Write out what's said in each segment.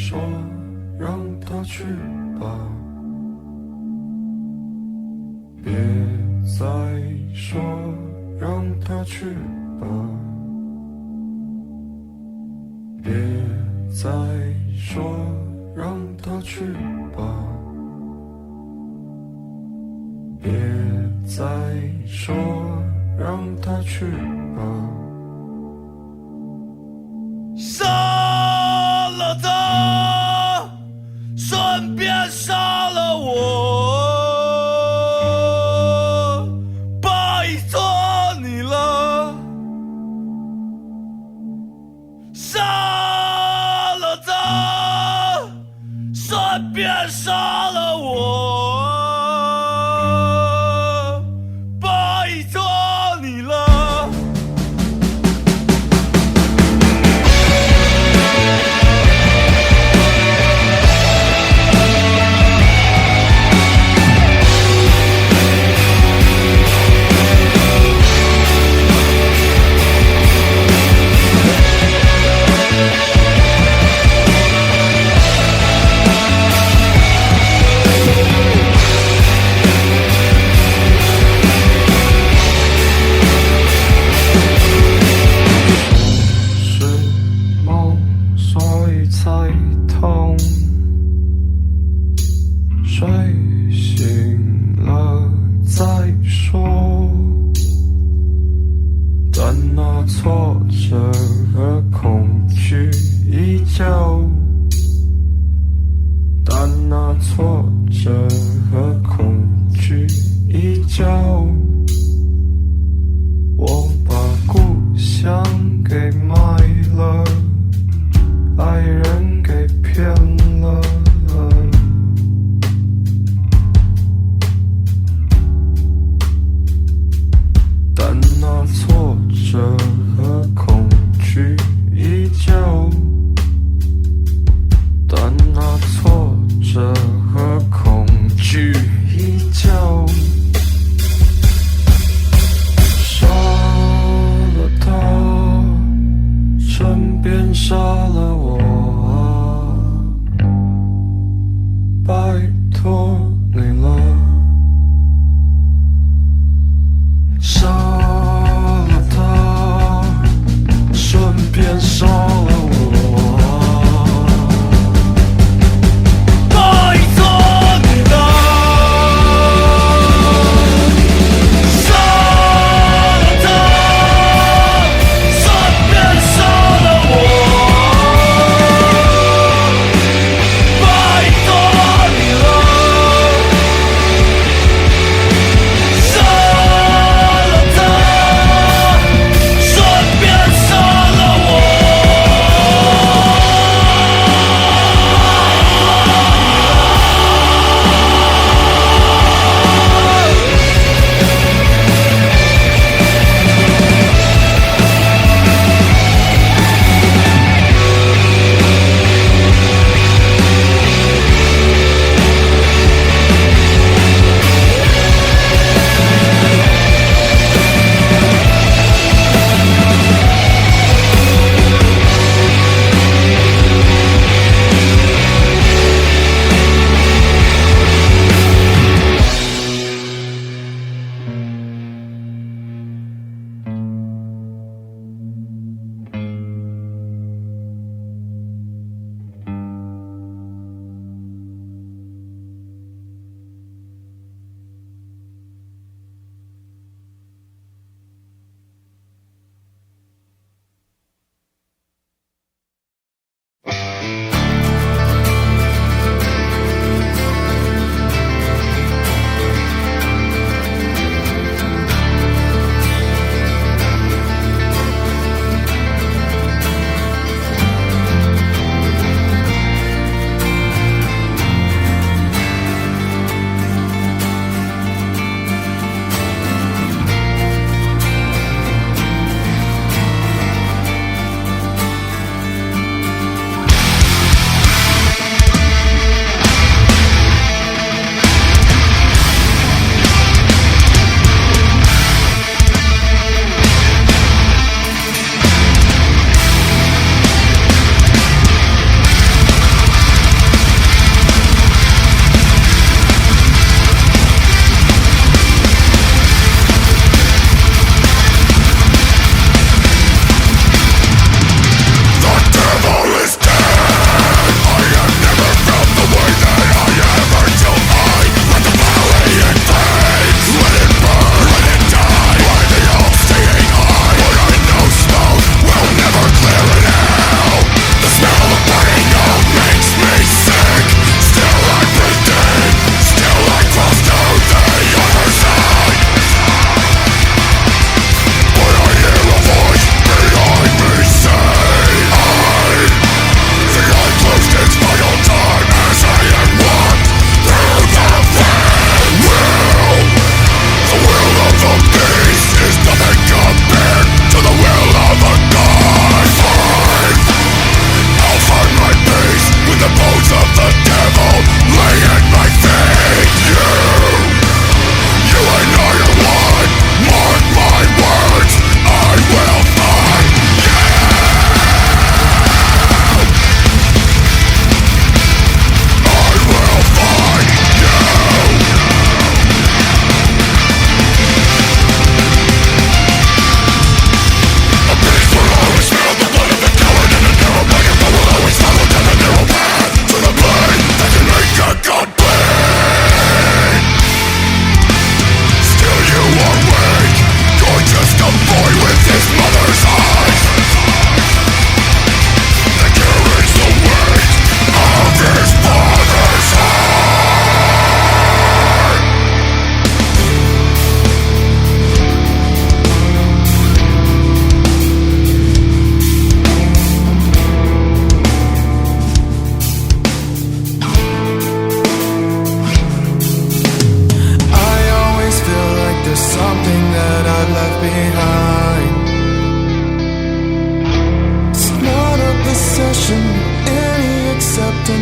说让它去吧，别再说让它去吧，别再说让它去吧，别再说让它去吧，杀了他，顺便杀了我，拜托你了。杀了他，顺便杀了我，拜托你了。才痛，睡醒了再说，但那挫折和恐惧依旧，但那挫折和恐惧依旧，我把故乡给卖了，爱人给骗了，但那挫折和恐惧依旧，但那挫折和恐惧依旧，杀了他，顺便杀了我，拜托你了。杀了他，顺便杀了我，拜托你了。杀了他，顺便杀了我，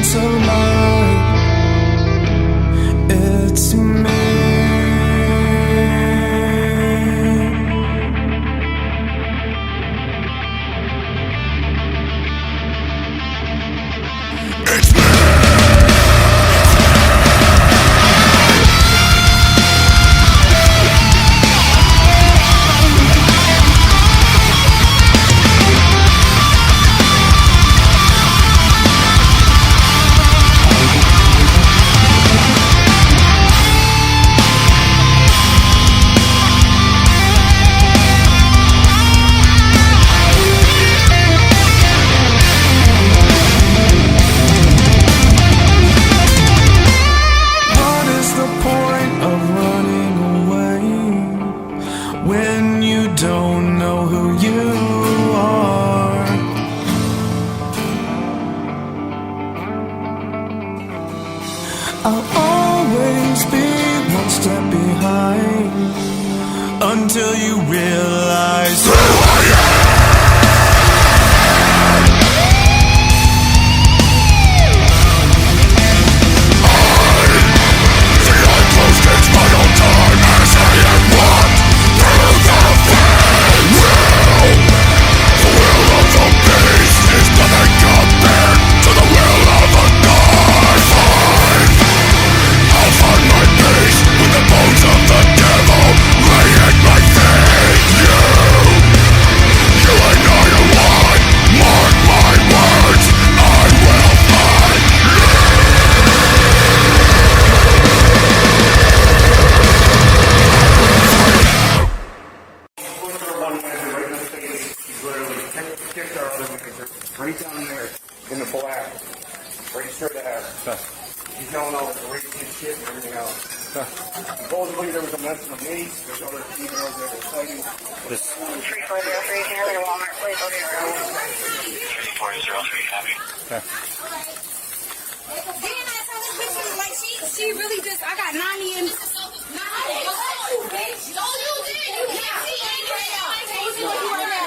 comes alive. It's me. When you don't know who you are, I'll always be one step behind until you realize who I am. Right down there in the black, right straight ahead. He's yelling out the race and shit and everything else. Supposedly there was a mess in the maze. There's other females that were fighting. 3403 here, the Walmart, please, over here. 3403, copy. She really just, I got 90 in.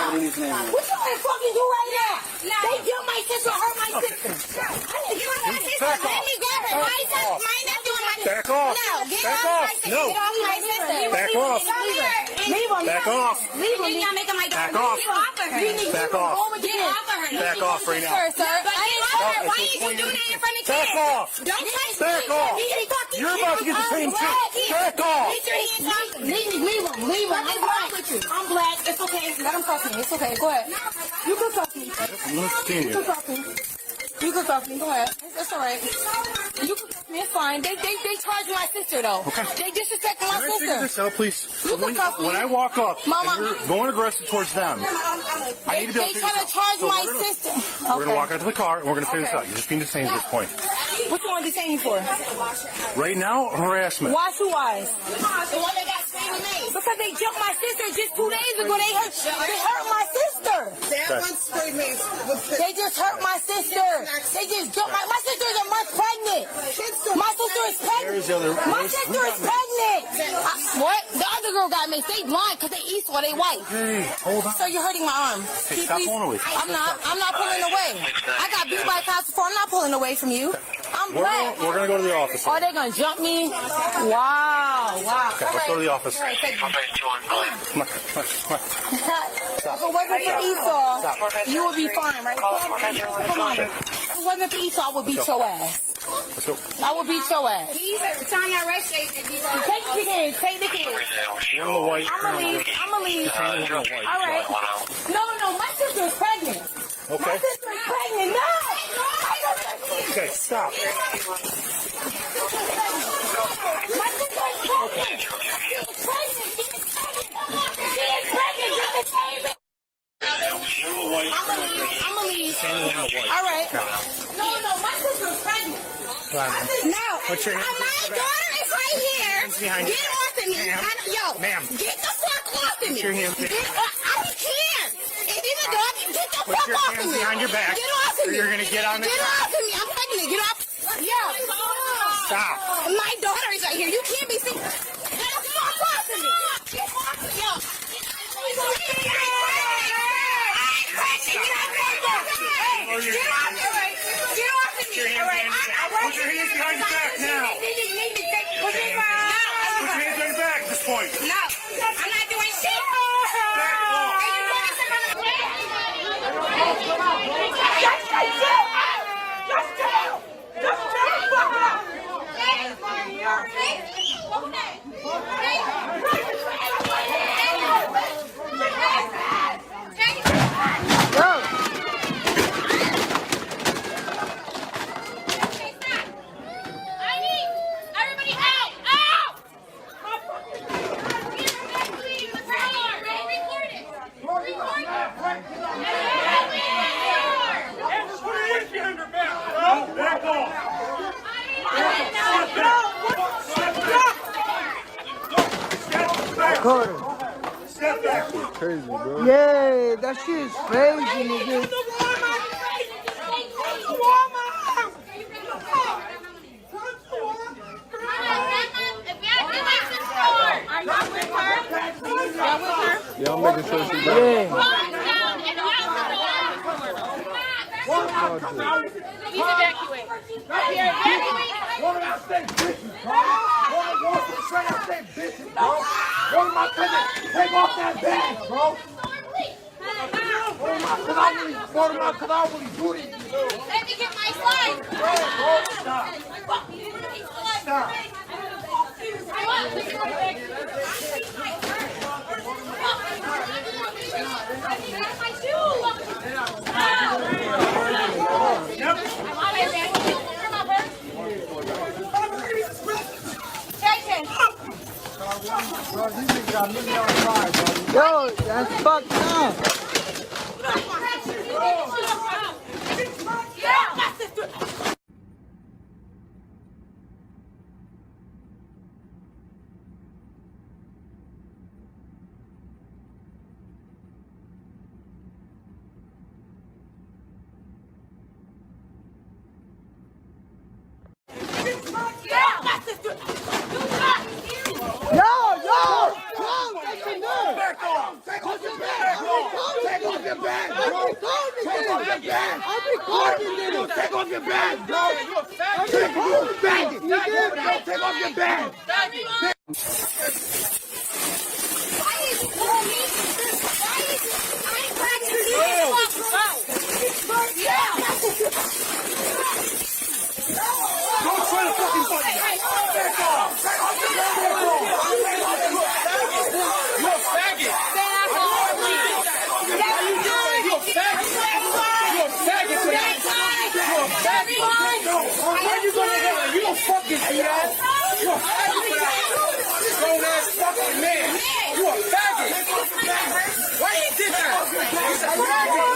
What you gonna fucking do right now? They killed my sister, hurt my sister. You hurt my sister. Let me grab her. Why is that my nephew and my sister? Back off. No, get Back off off. my sister. No. Get off my sister. Back off. Leave him. Back off. Leave him. You're making my daughter. Back off. Get off of her. Back off. Get off of her. Back off right now. Sir, but get off her. Why did you do that in front of kids? Back off. Don't touch me. Back off. You're about to get the same shit. Back off. Get your hands off. Leave him. I'm black with you. I'm black. It's okay. Let him talk to me. It's okay. Go ahead. You can talk to me. You can talk to me. You can talk to me. Go ahead. It's all right. You can talk to me. It's fine. They charged my sister though. Okay. They disrespected my Can I figure sister. this out, please? You can talk to me. When I walk up Mama. and you're going aggressive towards them, I need to be able They to try to charge my sister. We're going to walk out to the car and we're going to figure this out. You're just being detained at this point. What you want to detain me for? Right now, harassment. Wash your eyes. The one that got sprayed with me. Because they jumped my sister just 2 days ago. They hurt my sister. That one sprayed me with They just hurt my sister. They just jumped my sister is a month pregnant. My sister is pregnant. My sister is pregnant. What? The other girl got me. They blind because they east or they white. Hey, hold on. So you're hurting my arm. Hey, stop pulling away. I'm not pulling away. I got beat by a cops before. I'm not pulling away from you. I'm black. We're going to go to the office. Are they going to jump me? Wow. Okay, let's go to the office. All right, take me. Come on. If it wasn't for Esau, you would be fine, right? Come on. If it wasn't for Esau, I would beat your ass. Let's go. I would beat your ass. Take the kids. Take the kids. You're in the white. I'ma leave. All right. No, my sister is pregnant. Okay. My sister is pregnant. No. Okay, stop. My sister is pregnant. She is pregnant. She is pregnant. Get the baby. I'ma leave. All right. No, my sister is pregnant. No. What's your My daughter is right here. Get off of me. Ma'am. Get the fuck off of me. your hands I can't. It is a dog. Get the Put fuck your off hands of me. behind your back, Get off of or me. you're gonna get on the Get off of me. I'm pregnant. Get off. Stop. My daughter is right here. You can't be seen. Get the fuck off of me. Get off of me. Get off of me. your hands behind your back. Put your hands behind your back now. Put your hands behind your back at this point. No, I'm not doing shit. Back off. Everybody out! Out! Back off. Step back. Crazy, bro. Yeah, that shit is crazy, nigga. Yeah, I'm making sure she's back. Yeah. Please evacuate. Here, evacuate. Woman, I say bitches, bro. Woman wants to say I say bitches, bro. Woman, my cousin, take off that bag, bro. Cause I really do this. Let me get my slide. Stop. Stop. Bro, these niggas got me on fire, bro. Yo, that's fucked up. Take off your bag, bro. Take off your bag. Don't try to fucking fight me. Back off. Take off your bag. You're a faggot. Where you gonna go? You don't fucking see that. You're a faggot for that. Grown ass fucking man. You a faggot. Why you did that? He's a faggot.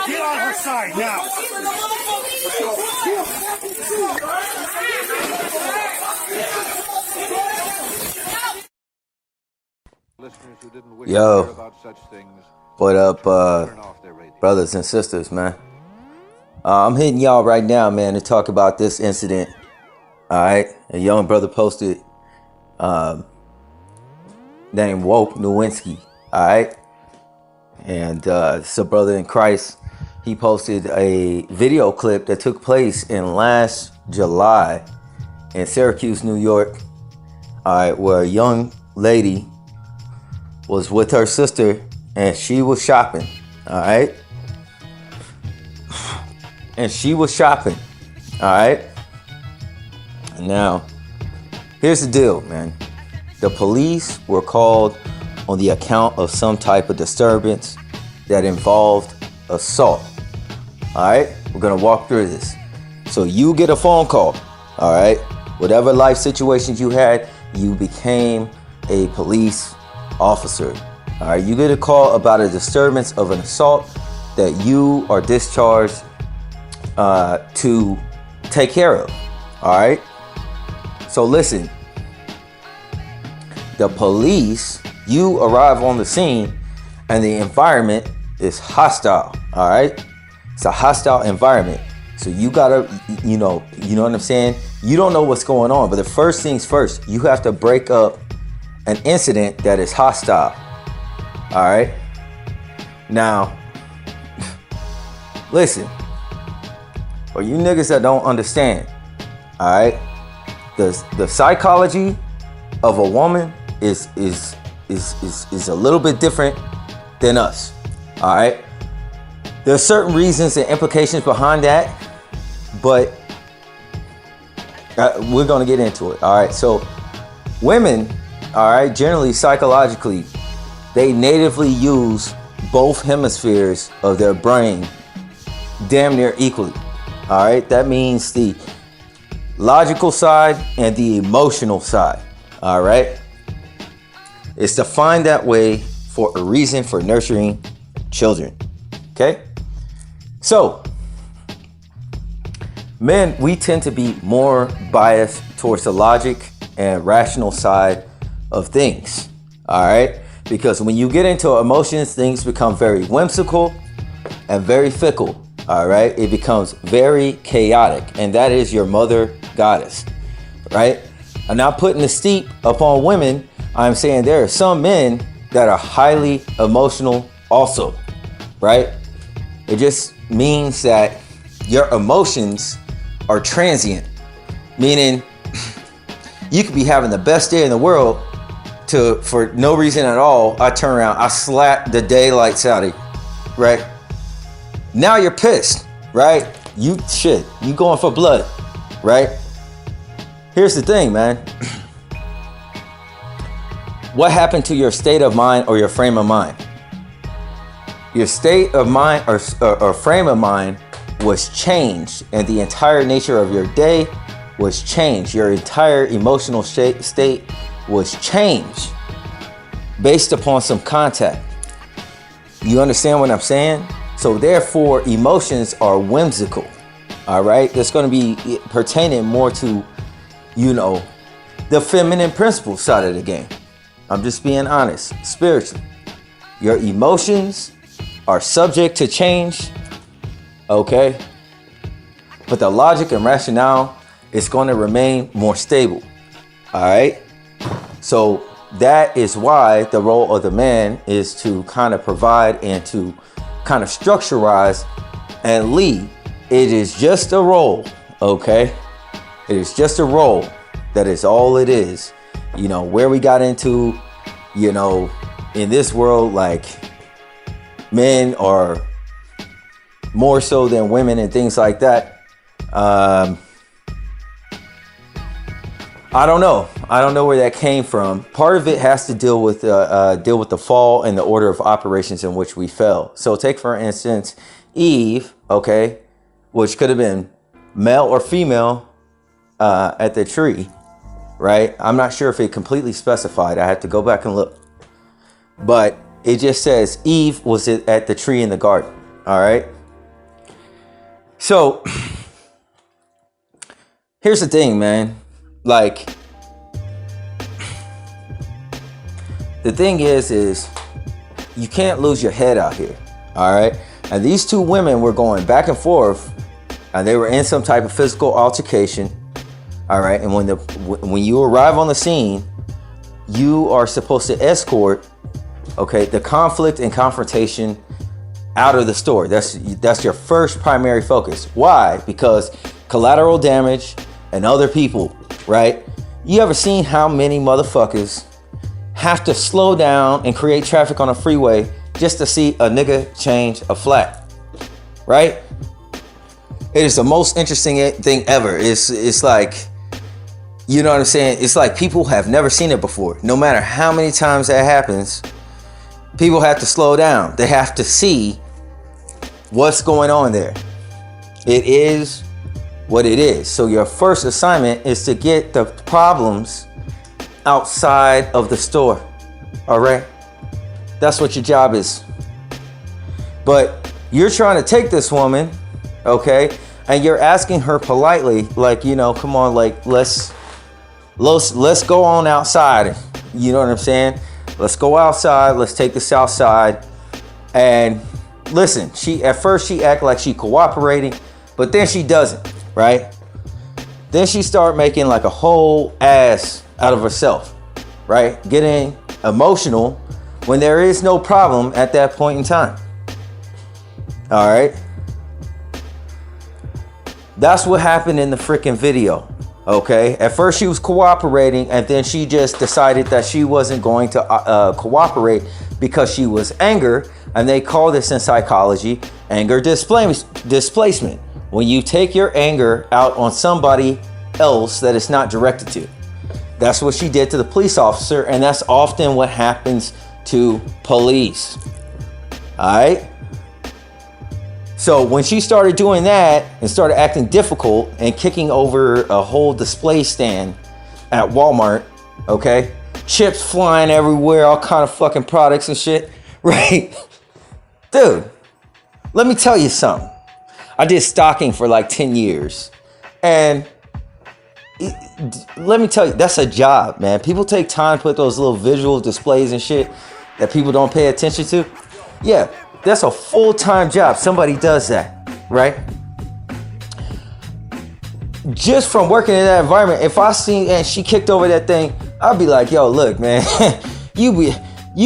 Get on her side now. Yo, what up, brothers and sisters, man? I'm hitting y'all right now, man, to talk about this incident. All right, a young brother posted, named Woke Nowinski. All right, and it's a brother in Christ. He posted a video clip that took place in last July in Syracuse, New York. All right, where a young lady was with her sister and she was shopping. All right, and she was shopping. All right. Now, here's the deal, man. The police were called on the account of some type of disturbance that involved assault. All right, we're gonna walk through this. So you get a phone call. All right, whatever life situations you had, you became a police officer. All right, you get a call about a disturbance of an assault that you are discharged to take care of. All right. So listen, the police, you arrive on the scene and the environment is hostile. All right. It's a hostile environment. So you gotta, you know what I'm saying? You don't know what's going on, but the first things first, you have to break up an incident that is hostile. All right? Now, listen, for you niggas that don't understand, all right, the psychology of a woman is a little bit different than us. All right, there's certain reasons and implications behind that, but we're gonna get into it. All right, so women, all right, generally psychologically, they natively use both hemispheres of their brain damn near equally. All right, that means the logical side and the emotional side. All right, it's defined that way for a reason, for nurturing children. Okay, so men, we tend to be more biased towards the logic and rational side of things. All right, because when you get into emotions, things become very whimsical and very fickle. All right, it becomes very chaotic, and that is your mother goddess, right? I'm not putting the steep upon women. I'm saying there are some men that are highly emotional also, right? It just means that your emotions are transient, meaning you could be having the best day in the world for no reason at all. I turn around, I slap the daylights out of you, right? Now you're pissed, right? You going for blood, right? Here's the thing, man. What happened to your state of mind or your frame of mind? Your state of mind or frame of mind was changed, and the entire nature of your day was changed. Your entire emotional state was changed based upon some contact. You understand what I'm saying? So therefore, emotions are whimsical. All right, it's going to be pertaining more to, you know, the feminine principle side of the game. I'm just being honest. Spiritually, your emotions are subject to change, okay? But the logic and rationale is going to remain more stable, all right? So that is why the role of the man is to kind of provide and to kind of structurize and lead. It is just a role, okay? It is just a role. That is all it is. You know, where we got into, you know, in this world, like men are more so than women and things like that. I don't know. I don't know where that came from. Part of it has to deal with the fall and the order of operations in which we fell. So take, for instance, Eve, okay, which could have been male or female at the tree, right? I'm not sure if it completely specified. I had to go back and look. But it just says Eve was at the tree in the garden, all right? So here's the thing, man. Like, the thing is you can't lose your head out here, all right? And these two women were going back and forth, and they were in some type of physical altercation, all right? And when you arrive on the scene, you are supposed to escort, okay, the conflict and confrontation out of the store. That's your first primary focus. Why? Because collateral damage and other people, right? You ever seen how many motherfuckers have to slow down and create traffic on a freeway just to see a nigga change a flat, right? It is the most interesting thing ever. It's like, you know what I'm saying? It's like people have never seen it before. No matter how many times that happens, people have to slow down. They have to see what's going on there. It is what it is. So your first assignment is to get the problems outside of the store. All right? That's what your job is. But you're trying to take this woman, okay, and you're asking her politely, like, you know, come on, like, let's go on outside. You know what I'm saying? Let's go outside. Let's take this outside. And listen, at first she act like she cooperating, But then she doesn't, right? Then she start making like a whole ass out of herself, right? Getting emotional when there is no problem at that point in time. All right. That's what happened in the freaking video. Okay. At first she was cooperating, and then she just decided that she wasn't going to cooperate because she was anger. And they call this in psychology anger displacement. When you take your anger out on somebody else that it's not directed to. That's what she did to the police officer, and that's often what happens to police. All right? So when she started doing that and started acting difficult and kicking over a whole display stand at Walmart, okay? Chips flying everywhere, all kind of fucking products and shit, right? Dude, let me tell you something. I did stocking for like 10 years. And let me tell you, that's a job, man. People take time to put those little visual displays and shit that people don't pay attention to. Yeah, that's a full-time job. Somebody does that, right? Just from working in that environment, if I seen and she kicked over that thing, I'd be like, yo, look, man, you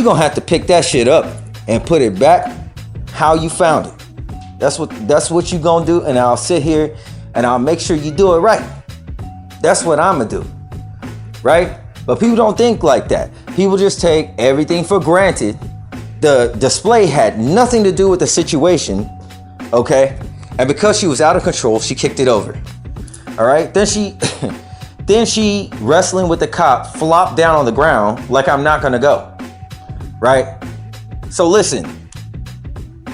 gonna have to pick that shit up and put it back how you found it. That's what you gonna do, and I'll sit here and I'll make sure you do it right. That's what I'm gonna do, right? But people don't think like that. People just take everything for granted. The display had nothing to do with the situation, okay? And because she was out of control, she kicked it over. All right? Then she wrestling with the cop, flopped down on the ground like I'm not gonna go, right? So listen.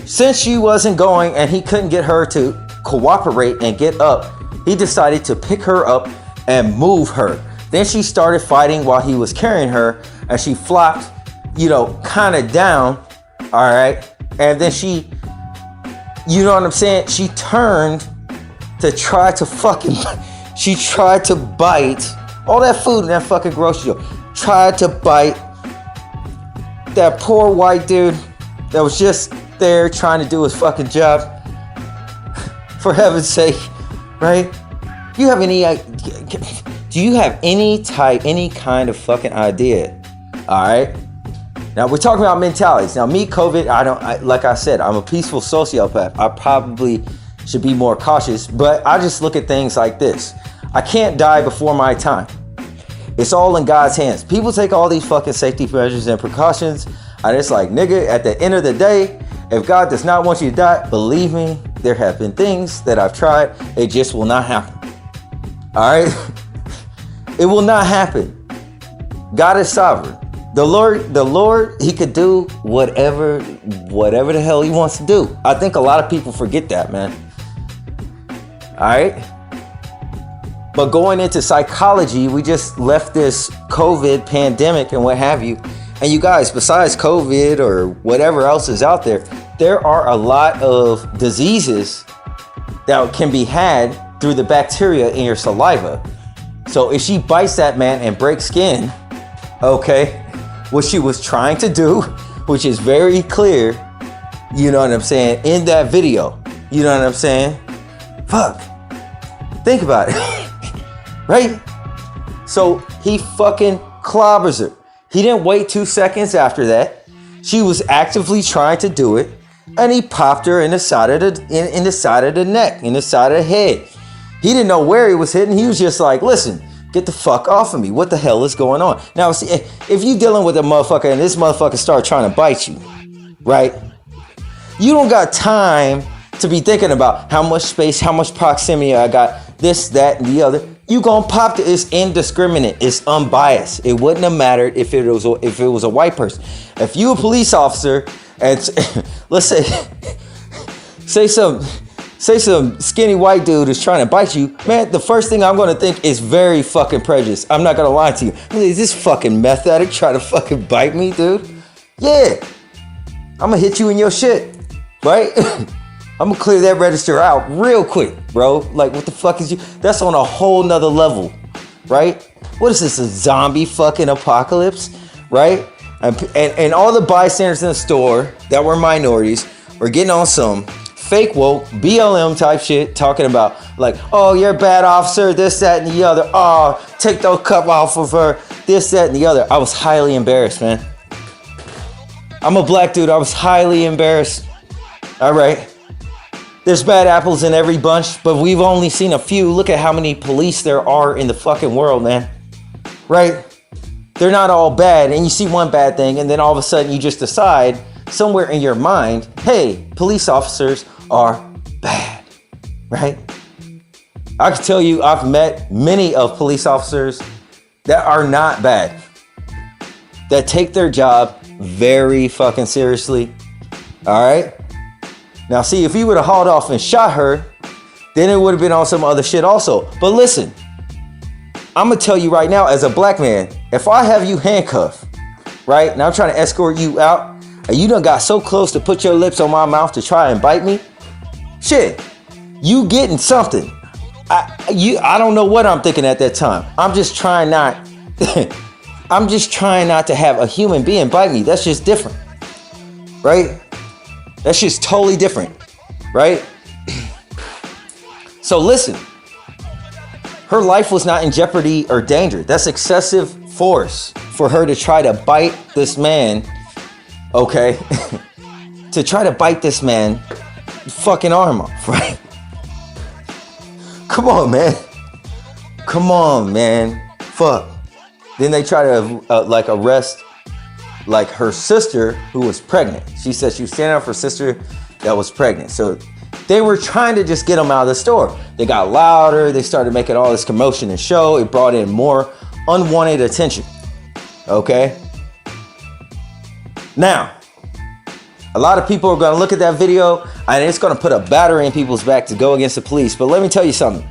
Since she wasn't going and he couldn't get her to cooperate and get up, he decided to pick her up and move her. Then she started fighting while he was carrying her, and she flopped, kind of down, all right? And then she, you know what I'm saying? She turned to try to she tried to bite all that food in that fucking grocery store. Tried to bite that poor white dude that was just there trying to do his fucking job. For heaven's sake, right? Do you have any kind of fucking idea? All right. Now we're talking about mentalities. Now me, COVID, like I said, I'm a peaceful sociopath. I probably should be more cautious, but I just look at things like this. I can't die before my time. It's all in God's hands. People take all these fucking safety measures and precautions, and it's like, nigga, at the end of the day, if God does not want you to die, believe me, there have been things that I've tried. It just will not happen. All right? It will not happen. God is sovereign. The Lord, he could do whatever the hell he wants to do. I think a lot of people forget that, man. All right? But going into psychology, we just left this COVID pandemic and what have you. And you guys, besides COVID or whatever else is out there, there are a lot of diseases that can be had through the bacteria in your saliva. So if she bites that man and breaks skin, okay, what she was trying to do, which is very clear, you know what I'm saying, in that video, you know what I'm saying? Fuck. Think about it. Right? So he fucking clobbers her. He didn't wait 2 seconds after that. She was actively trying to do it, and he popped her in the side of the neck, in the side of the head. He didn't know where he was hitting. He was just like, listen, get the fuck off of me. What the hell is going on? Now, see, if you dealing with a motherfucker and this motherfucker start trying to bite you, right? You don't got time to be thinking about how much space, how much proximity I got, this, that, and the other. You gonna pop it. It's indiscriminate. It's unbiased. It wouldn't have mattered if it was a white person. If you a police officer and let's say some skinny white dude is trying to bite you, man, the first thing I'm gonna think is very fucking prejudiced. I'm not gonna lie to you. Is this fucking meth addict trying to fucking bite me, dude? Yeah. I'm gonna hit you in your shit, right? I'm gonna clear that register out real quick, bro. Like, what the fuck is you? That's on a whole nother level, right? What is this, a zombie fucking apocalypse, right? And all the bystanders in the store that were minorities were getting on some fake woke, BLM type shit, talking about like, oh, you're a bad officer, this, that, and the other. Oh, take the cup off of her, this, that, and the other. I was highly embarrassed, man. I'm a black dude. I was highly embarrassed. All right. There's bad apples in every bunch, but we've only seen a few. Look at how many police there are in the fucking world, man. Right? They're not all bad, and you see one bad thing, and then all of a sudden you just decide somewhere in your mind, hey, police officers are bad, right? I can tell you I've met many of police officers that are not bad, that take their job very fucking seriously, all right? Now, see, if he would have hauled off and shot her, then it would have been on some other shit also. But listen, I'm going to tell you right now, as a black man, if I have you handcuffed, right, and I'm trying to escort you out, and you done got so close to put your lips on my mouth to try and bite me, shit, you getting something. I don't know what I'm thinking at that time. I'm just trying not, I'm just trying not to have a human being bite me. That's just different, right? That's just totally different, right? So listen, her life was not in jeopardy or danger. That's excessive force for her to try to bite this man, okay? To try to bite this man fucking arm off, right? Come on, man. Come on, man. Fuck. Then they try to like arrest like her sister who was pregnant. She said she was standing up for her sister that was pregnant. So they were trying to just get them out of the store. They got louder. They started making all this commotion and show. It brought in more unwanted attention. Okay? Now, a lot of people are going to look at that video and it's going to put a battery in people's back to go against the police. But let me tell you something.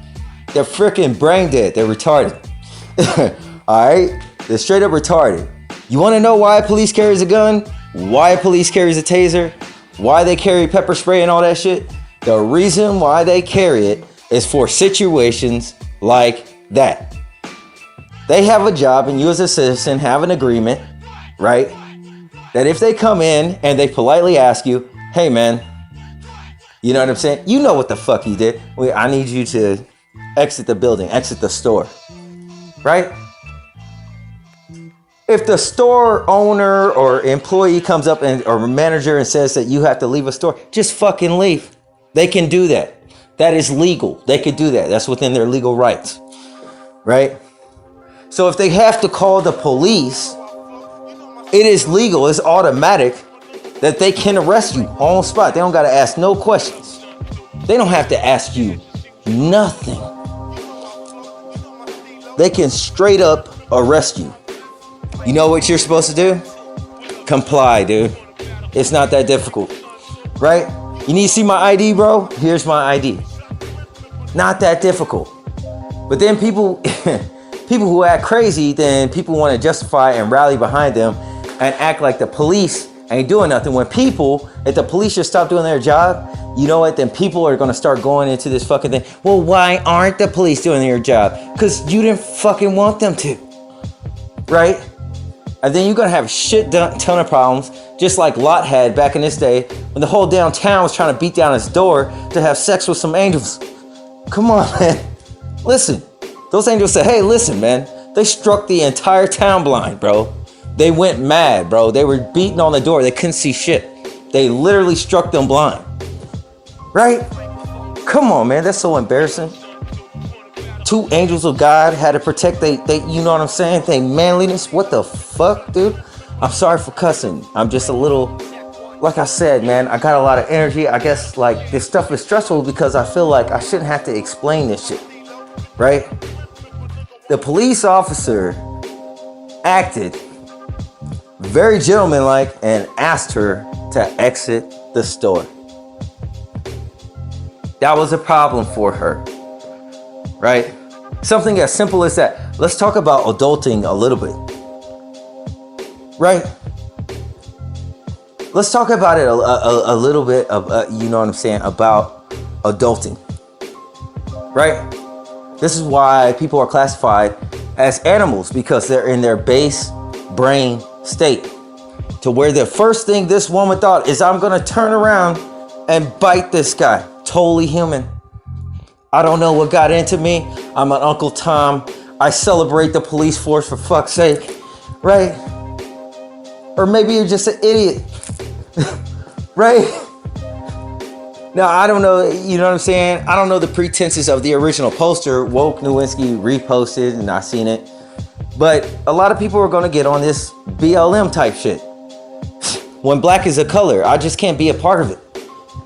They're freaking brain dead. They're retarded. All right? They're straight up retarded. You want to know why police carries a gun? Why police carries a taser? Why they carry pepper spray and all that shit? The reason why they carry it is for situations like that. They have a job and you as a citizen have an agreement, right? That if they come in and they politely ask you, hey man, you know what I'm saying? You know what the fuck he did. Wait, I need you to exit the building, exit the store, right? If the store owner or employee comes up or manager and says that you have to leave a store, just fucking leave. They can do that. That is legal. They could do that. That's within their legal rights, right? So if they have to call the police, it is legal. It's automatic that they can arrest you on spot. They don't got to ask no questions. They don't have to ask you nothing. They can straight up arrest you. You know what you're supposed to do? Comply, dude. It's not that difficult, right? You need to see my ID, bro? Here's my ID. Not that difficult. But then people who act crazy, then people want to justify and rally behind them and act like the police ain't doing nothing. When people, if the police just stop doing their job, you know what? Then people are going to start going into this fucking thing. Well, why aren't the police doing their job? Because you didn't fucking want them to, right? And then you're going to have a shit ton of problems, just like Lot had back in this day when the whole downtown was trying to beat down his door to have sex with some angels. Come on, man. Listen, those angels said, hey, listen, man. They struck the entire town blind, bro. They went mad, bro. They were beating on the door. They couldn't see shit. They literally struck them blind. Right? Come on, man. That's so embarrassing. Two angels of God had to protect they you know what I'm saying? They manliness. What the fuck, dude? I'm sorry for cussing. I'm just a little, like I said, man, I got a lot of energy. I guess like this stuff is stressful because I feel like I shouldn't have to explain this shit, right? The police officer acted very gentlemanlike and asked her to exit the store. That was a problem for her, right? Something as simple as that. Let's talk about adulting a little bit, right? Let's talk about it a little bit of, you know what I'm saying, about adulting, right? This is why people are classified as animals, because they're in their base brain state, to where the first thing this woman thought is, I'm going to turn around and bite this guy. Totally human. I don't know what got into me. I'm an Uncle Tom. I celebrate the police force for fuck's sake, right? Or maybe you're just an idiot, right? Now, I don't know, you know what I'm saying? I don't know the pretenses of the original poster. Woke Nowinski reposted and I seen it. But a lot of people are gonna get on this BLM type shit. When black is a color, I just can't be a part of it.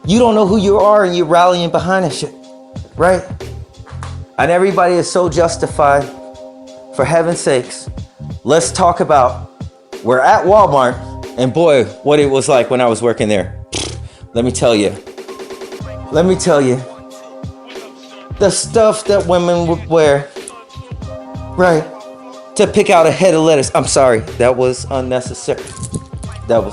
You don't know who you are and you're rallying behind that shit, right? And everybody is so justified. For heaven's sakes, let's talk about, we're at Walmart, and boy, what it was like when I was working there. Let me tell you, the stuff that women would wear, right, to pick out a head of lettuce. I'm sorry, that was unnecessary. That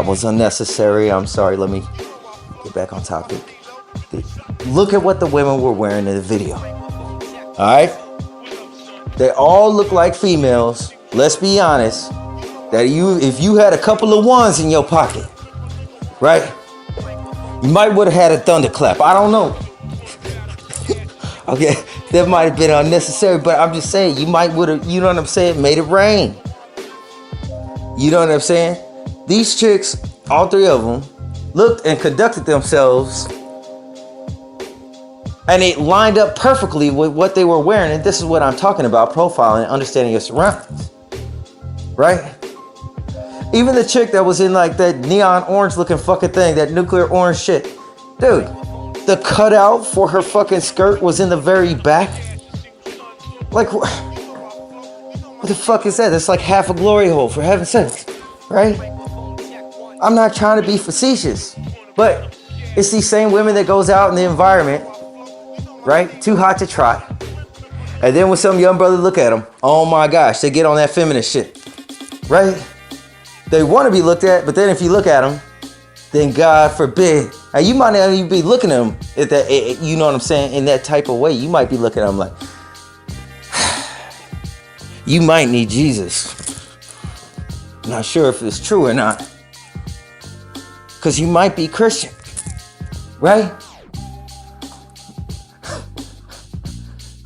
was unnecessary. I'm sorry, let me get back on topic. Look at what the women were wearing in the video. All right? They all look like females. Let's be honest. That if you had a couple of ones in your pocket, right? You might would have had a thunderclap. I don't know. Okay, that might have been unnecessary, but I'm just saying, you might would have, you know what I'm saying, made it rain. You know what I'm saying? These chicks, all three of them, looked and conducted themselves, and it lined up perfectly with what they were wearing. And this is what I'm talking about, profiling and understanding your surroundings, right? Even the chick that was in like that neon orange looking fucking thing, that nuclear orange shit. Dude, the cutout for her fucking skirt was in the very back. Like, what the fuck is that? That's like half a glory hole, for heaven's sakes, right? I'm not trying to be facetious, but it's these same women that goes out in the environment, right? Too hot to try. And then when some young brother look at them, oh my gosh, they get on that feminist shit, right? They want to be looked at, but then if you look at them, then God forbid, and you might not even be looking at them at that, you know what I'm saying, in that type of way. You might be looking at them like, you might need Jesus. Not sure if it's true or not, because you might be Christian, right?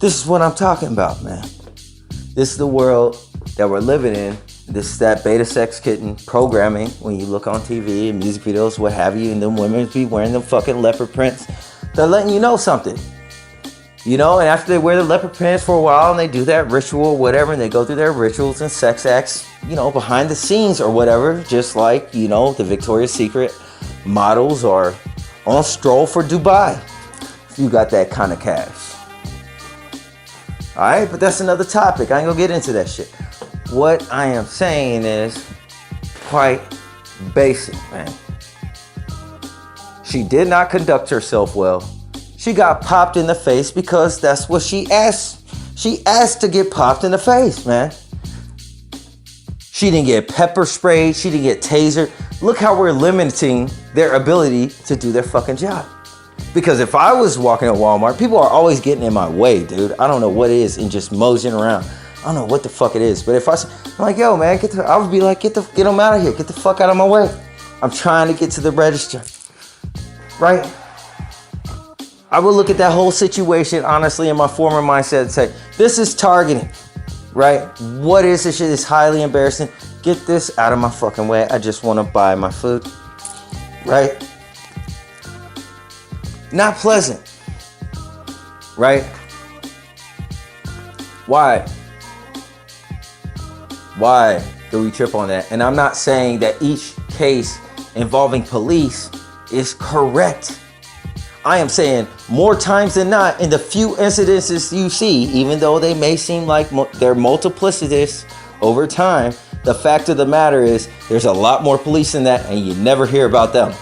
This is what I'm talking about, man. This is the world that we're living in. This is that beta sex kitten programming when you look on TV and music videos, what have you, and them women be wearing them fucking leopard prints. They're letting you know something. You know, and after they wear the leopard prints for a while and they do that ritual or whatever, and they go through their rituals and sex acts, you know, behind the scenes or whatever, just like, you know, the Victoria's Secret models are on stroll for Dubai. If you got that kind of cash. All right, but that's another topic. I ain't gonna get into that shit. What I am saying is quite basic, man. She did not conduct herself well. She got popped in the face because that's what she asked. She asked to get popped in the face, man. She didn't get pepper sprayed. She didn't get tasered. Look how we're limiting their ability to do their fucking job. Because if I was walking at Walmart, people are always getting in my way, dude. I don't know what it is and just moseying around. I don't know what the fuck it is. But if I'm like, yo, man, I would be like, get them out of here. Get the fuck out of my way. I'm trying to get to the register. Right? I would look at that whole situation, honestly, in my former mindset and say, this is targeting. Right? What is this shit? It's highly embarrassing. Get this out of my fucking way. I just want to buy my food. Right? Not pleasant. Right? Why? Why do we trip on that? And I'm not saying that each case involving police is correct. I am saying more times than not, in the few incidences you see, even though they may seem like they're multiplicitous over time, the fact of the matter is there's a lot more police than that and you never hear about them,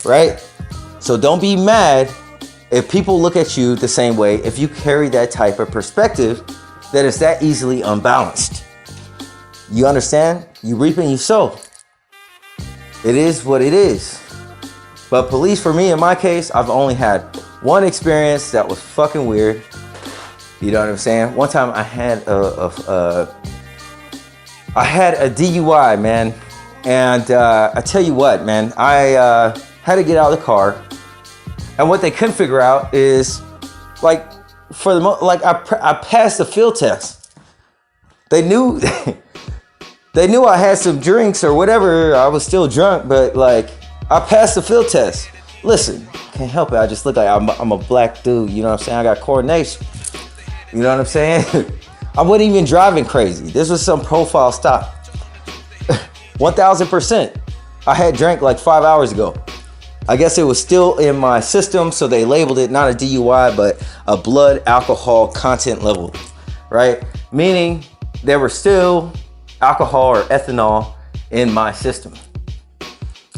right? So don't be mad if people look at you the same way, if you carry that type of perspective that is that easily unbalanced. You understand? You reap and you sow. It is what it is. But police, for me, in my case, I've only had one experience that was fucking weird. You know what I'm saying? One time I had a DUI, man. And I tell you what, man, I had to get out of the car. And what they couldn't figure out is, like, I passed the field test. They knew I had some drinks or whatever. I was still drunk, but like, I passed the field test. Listen, can't help it. I just look like I'm a black dude. You know what I'm saying? I got coordination. You know what I'm saying? I wasn't even driving crazy. This was some profile stop. 1000%. I had drank like 5 hours ago. I guess it was still in my system, so they labeled it not a DUI, but a blood alcohol content level, right? Meaning there was still alcohol or ethanol in my system.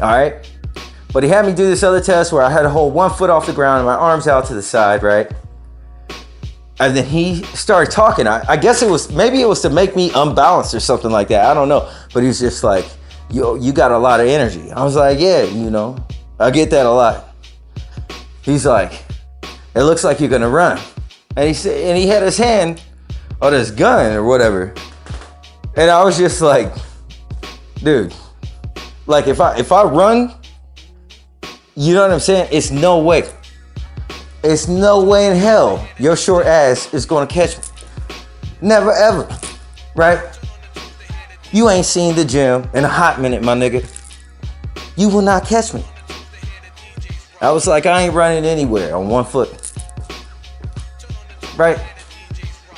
All right. But he had me do this other test where I had to hold 1 foot off the ground and my arms out to the side, right? And then he started talking. I guess maybe it was to make me unbalanced or something like that. I don't know. But he was just like, yo, you got a lot of energy. I was like, yeah, you know, I get that a lot. He's like, it looks like you're gonna run. And he had his hand on his gun or whatever. And I was just like, dude, like if I run, you know what I'm saying? It's no way. It's no way in hell your short ass is gonna catch me. Never ever, right? You ain't seen the gym in a hot minute, my nigga. You will not catch me. I was like, I ain't running anywhere on 1 foot. Right?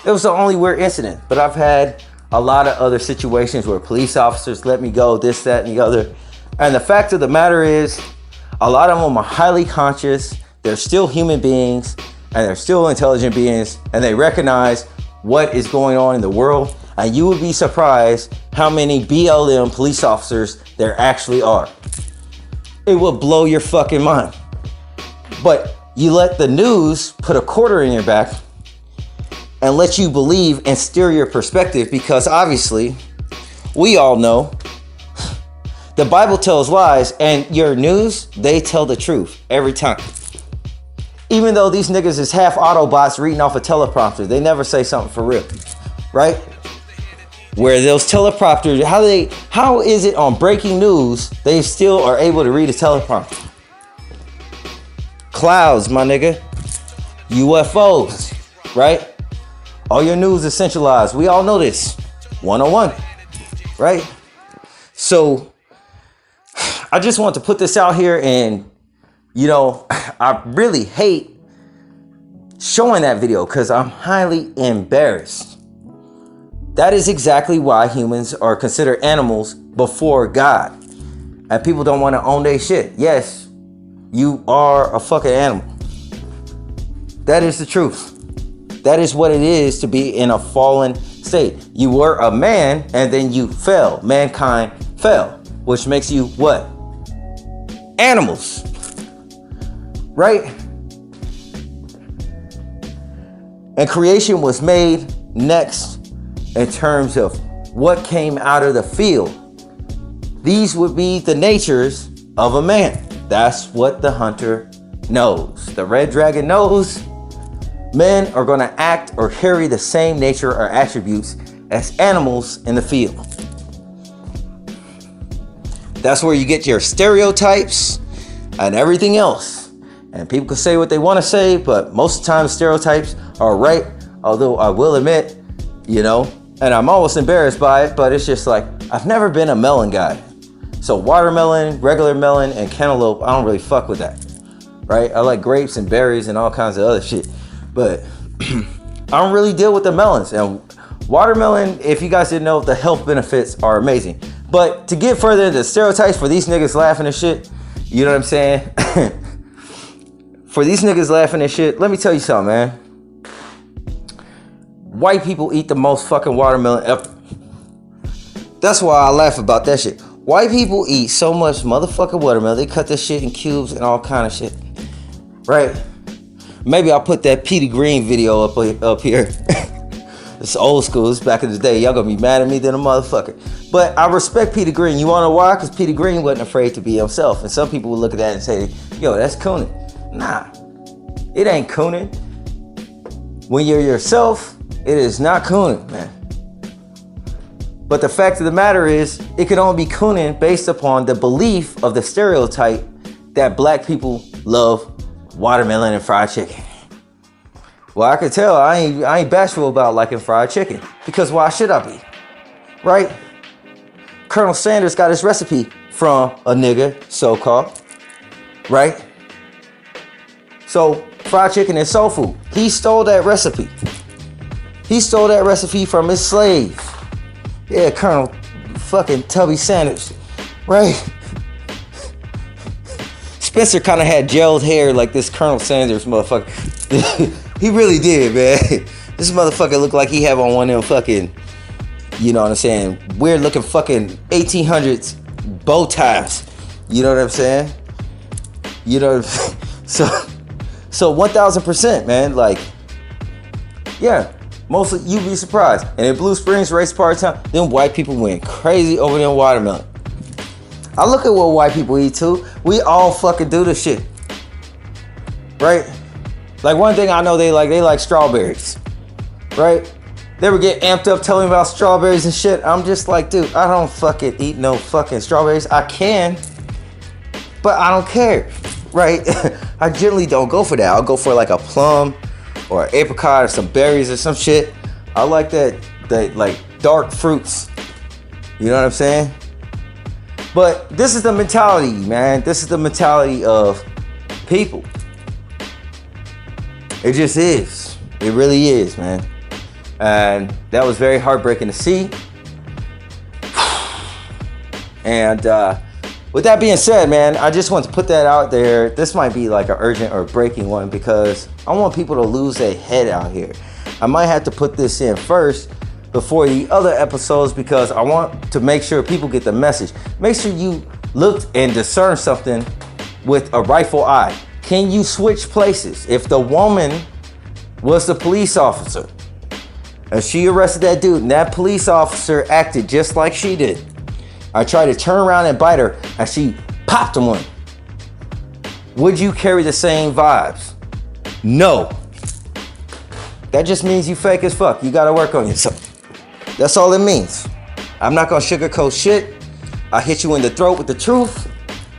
It was the only weird incident, but I've had a lot of other situations where police officers let me go, this, that, and the other. And the fact of the matter is, a lot of them are highly conscious. They're still human beings, and they're still intelligent beings, and they recognize what is going on in the world. And you would be surprised how many BLM police officers there actually are. It will blow your fucking mind. But you let the news put a quarter in your back and let you believe and steer your perspective, because obviously we all know the Bible tells lies and your news, they tell the truth every time. Even though these niggas is half Autobots reading off a teleprompter, they never say something for real, right? Where those teleprompters, how is it on breaking news, they still are able to read a teleprompter? Clouds, my nigga. UFOs, right? All your news is centralized. We all know this. 101, right? So I just want to put this out here, and you know, I really hate showing that video because I'm highly embarrassed. That is exactly why humans are considered animals before God. And people don't want to own their shit. Yes, you are a fucking animal. That is the truth. That is what it is to be in a fallen state. You were a man and then you fell. Mankind fell, which makes you what? Animals. Right? And creation was made next in terms of what came out of the field. These would be the natures of a man. That's what the hunter knows. The red dragon knows men are going to act or carry the same nature or attributes as animals in the field. That's where you get your stereotypes and everything else. And people can say what they want to say, but most of the time stereotypes are right. Although I will admit, you know, and I'm almost embarrassed by it, but it's just like, I've never been a melon guy. So watermelon, regular melon, and cantaloupe, I don't really fuck with that, right? I like grapes and berries and all kinds of other shit. But I don't really deal with the melons. And watermelon, if you guys didn't know, the health benefits are amazing. But to get further into the stereotypes for these niggas laughing and shit, you know what I'm saying? For these niggas laughing and shit, let me tell you something, man. White people eat the most fucking watermelon ever. That's why I laugh about that shit. White people eat so much motherfucking watermelon. They cut this shit in cubes and all kind of shit. Right? Maybe I'll put that Petey Green video up here. It's old school. It's back in the day. Y'all gonna be mad at me than a motherfucker. But I respect Petey Green. You wanna know why? Because Petey Green wasn't afraid to be himself. And some people would look at that and say, yo, that's cooning. Nah, it ain't cooning. When you're yourself, it is not cooning, man. But the fact of the matter is, it can only be cooning based upon the belief of the stereotype that black people love watermelon and fried chicken. Well, I can tell I ain't bashful about liking fried chicken, because why should I be? Right? Colonel Sanders got his recipe from a nigga, so-called. Right? So, fried chicken is soul food. He stole that recipe. He stole that recipe from his slaves. Yeah, Colonel fucking Tubby Sanders. Right? Spencer kind of had gelled hair like this Colonel Sanders motherfucker. He really did, man. This motherfucker looked like he had on one of them fucking, you know what I'm saying, weird looking fucking 1800s bow ties. You know what I'm saying? You know what I'm saying? So 1000%, man. Like, yeah, mostly you'd be surprised. And in Blue Springs race party time, them white people went crazy over them watermelon. I look at what white people eat too. We all fucking do this shit, right? Like, one thing I know they like strawberries, right? They would get amped up telling me about strawberries and shit. I'm just like, dude, I don't fucking eat no fucking strawberries. I can, but I don't care, right? I generally don't go for that. I'll go for like a plum or an apricot or some berries or some shit. I like that like dark fruits. You know what I'm saying? But this is the mentality, man. This is the mentality of people. It just is. It really is, man. And that was very heartbreaking to see. And with that being said, man, I just want to put that out there. This might be like an urgent or breaking one, because I want people to lose their head out here. I might have to put this in first before the other episodes, because I want to make sure people get the message. Make sure you look and discern something with a rifle eye. Can you switch places? If the woman was the police officer and she arrested that dude and that police officer acted just like she did, I tried to turn around and bite her and she popped him one, would you carry the same vibes? No. That just means you fake as fuck. You gotta work on yourself. That's all it means. I'm not gonna sugarcoat shit. I hit you in the throat with the truth.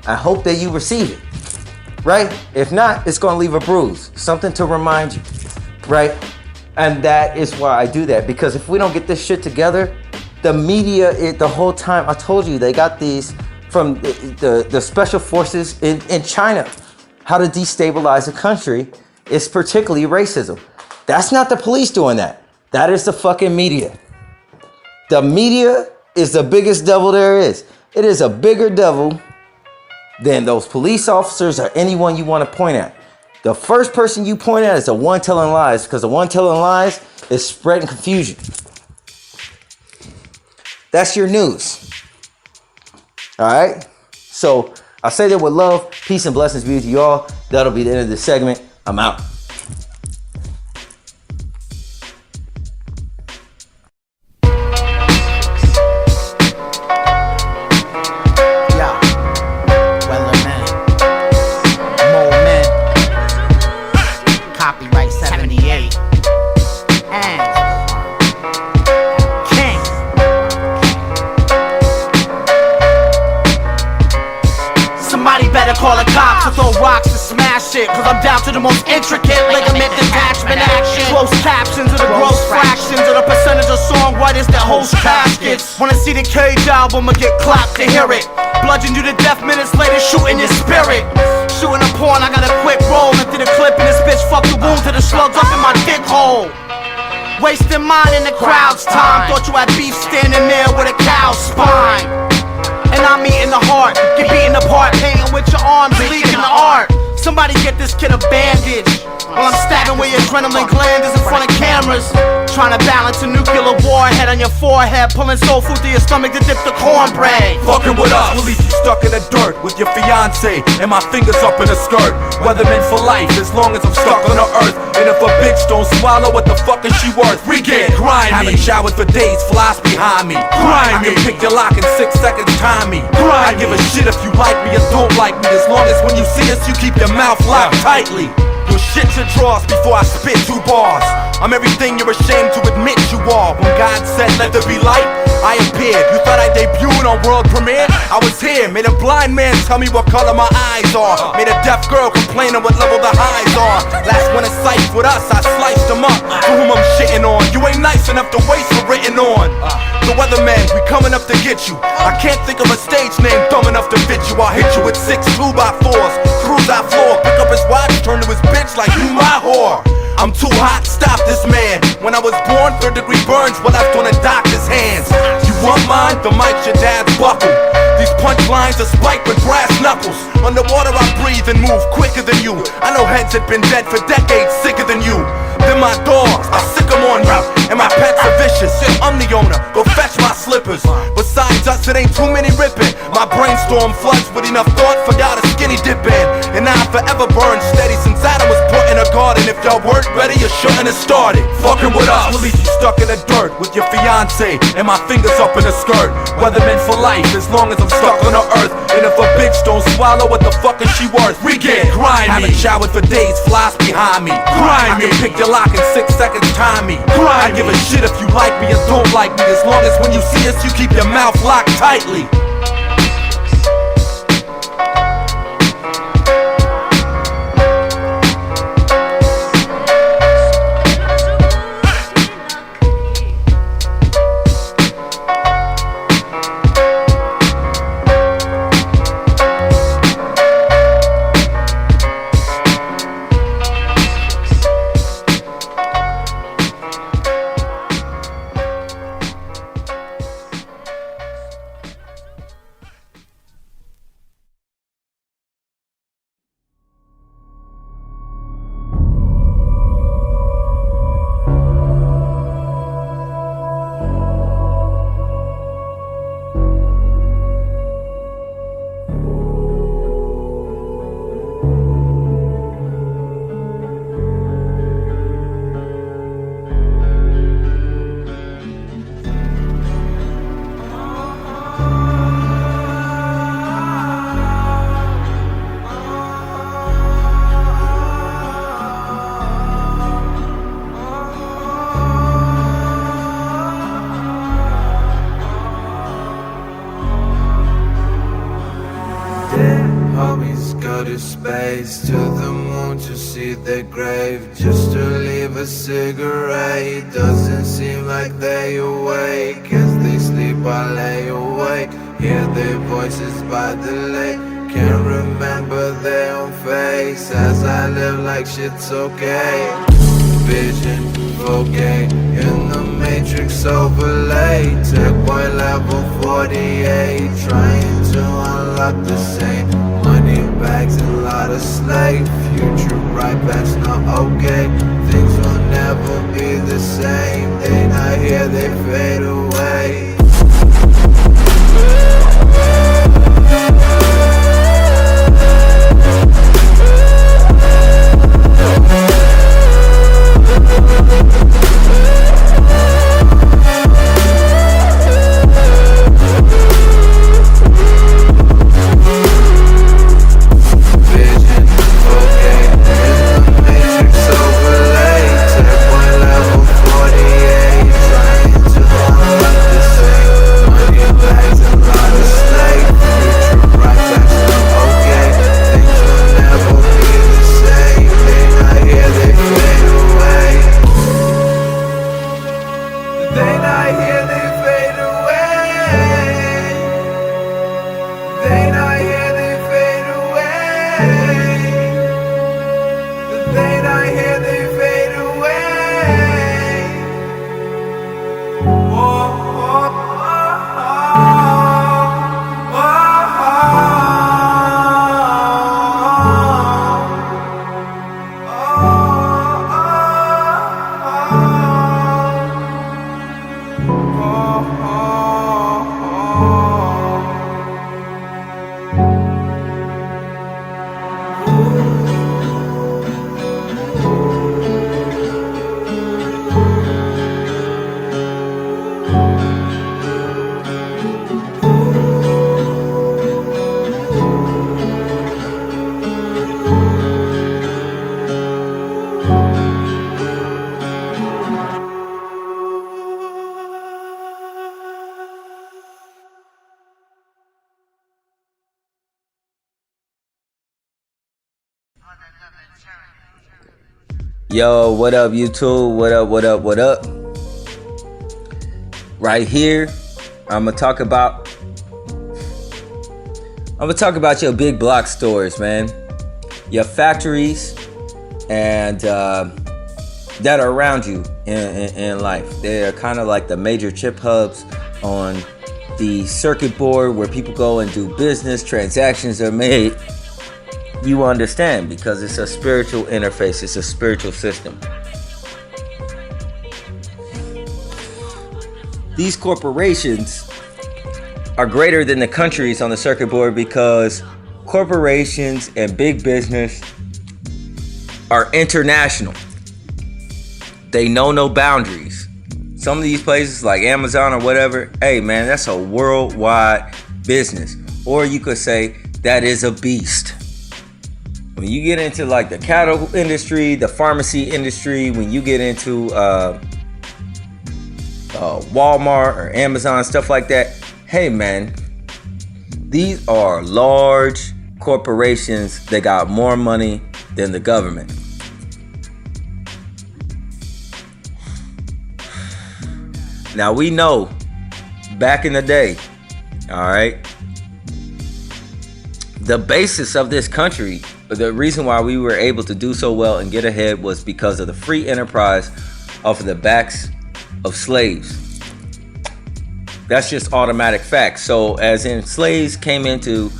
I hope that you receive it, right? If not, it's gonna leave a bruise, something to remind you, right? And that is why I do that, because if we don't get this shit together, the media, the whole time, I told you, they got these from the special forces in China, how to destabilize a country. It's particularly racism. That's not the police doing that. That is the fucking media. The media is the biggest devil there is. It is a bigger devil than those police officers or anyone you want to point at. The first person you point at is the one telling lies, because the one telling lies is spreading confusion. That's your news. All right? So I say that with love, peace, and blessings be with you all. That'll be the end of this segment. I'm out. Call the cops to throw rocks and smash it, cause I'm down to the most intricate ligament detachment action. Close captions of the gross fractions of the percentage of songwriters that host caskets. Wanna see the Cage album or get clapped to hear it. Bludgeon you to death minutes later, shooting your spirit. Shooting a porn, I got a quick roll into the clip and this bitch fuck the wound to the slugs up in my dick hole. Wasting mine in the crowd's time. Thought you had beef standing there with a cow's spine. And I'm eating the heart, get beaten apart, painting with your arms, leaking the art. Somebody get this kid a bandage, while I'm stabbing where your adrenaline gland is in front of cameras. Trying to balance a nuclear warhead on your forehead, pulling soul food to your stomach to dip the cornbread. Fucking with us, we'll leave you stuck in the dirt with your fiance and my fingers up in a skirt. Weatherman for life, as long as I'm stuck on the earth. And if a bitch don't swallow, what the fuck is she worth? Get grimy. Haven't showered for days, flies behind me. I can pick your lock in 6 seconds, time me. I give a shit if you like me or don't like me, as long as when you see us, you keep your mouth locked tightly. You'll shit your drawers before I spit 2 bars. I'm everything you're ashamed to admit you are. When God said let there be light, I appeared. You thought I debuted on world premiere? I was here. Made a blind man tell me what color my eyes are. Made a deaf girl complain on what level the highs are. Last one in sight with us, I sliced them up. For whom I'm shitting on. You ain't nice enough to waste for written on. The weatherman, we coming up to get you. I can't think of a stage name dumb enough to fit you. I'll hit you with 6 2x4s. Cruise out floor, pick up his watch, turn to his bitch like you my whore. I'm too hot, stop this man. When I was born, 3rd-degree burns were left on a doctor's hands. You want mine? The mic's your dad's buckle. These punchlines are spiked with brass knuckles. Underwater I breathe and move quicker than you. I know heads had been dead for decades, sicker than you. They're my dogs, I sick them on you. And my pets are vicious, I'm the owner, go fetch my slippers. Besides us, it ain't too many ripping. My brainstorm floods with enough thought for y'all to skinny dip in. And I forever burn steady since Adam was put in a garden. If y'all weren't ready, you shouldn't have started. Fucking with us, we'll leave you stuck in the dirt with your fiance and my fingers up in her skirt. Weathermen for life, as long as I'm stuck on the earth. And if a bitch don't swallow, what the fuck is she worth? We get grimy. Haven't showered for days, flies behind me. Grimy. I can pick your lock in 6 seconds, time me. Grimy. I give a shit if you like me or don't like me, as long as when you see us, you keep your mouth locked tightly. Go to space, to the moon to see their grave, just to leave a cigarette. Doesn't seem like they awake. As they sleep I lay awake, hear their voices by the lake. Can't remember their own face, as I live like shit's okay. Vision, okay, in the matrix overlay. Checkpoint level 48, trying to unlock the same. Money bags and a lot of slave. Future right back's not okay. Things will never be the same. They not here, they fade away. Vision, okay, in the matrix overlay. Yo, what up, YouTube? What up, what up, what up? Right here, I'm gonna talk about your big block stores, man. Your factories and that are around you in life. They're kind of like the major chip hubs on the circuit board where people go and do business, transactions are made. You understand, because it's a spiritual interface, it's a spiritual system. These corporations are greater than the countries on the circuit board because corporations and big business are international. They know no boundaries. Some of these places like Amazon or whatever, hey man, that's a worldwide business. Or you could say that is a beast. When you get into like the cattle industry, the pharmacy industry, when you get into Walmart or Amazon, stuff like that, hey man, these are large corporations that got more money than the government. Now we know back in the day, all right, the basis of this country, the reason why we were able to do so well and get ahead was because of the free enterprise off of the backs of slaves. That's just automatic fact. So as in slaves came into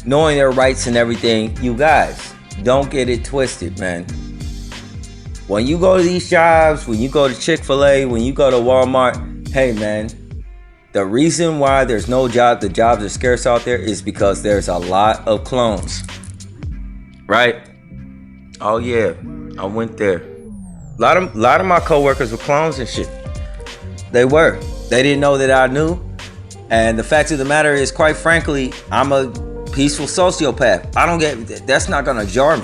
knowing their rights and everything, you guys, don't get it twisted, man. When you go to these jobs, when you go to Chick-fil-A, when you go to Walmart, hey man, the reason why there's no job, the jobs are scarce out there is because there's a lot of clones. Right? Oh yeah, I went there. A lot of my coworkers were clones and shit. They were. They didn't know that I knew. And the fact of the matter is, quite frankly, I'm a peaceful sociopath. I don't get, that's not gonna jar me.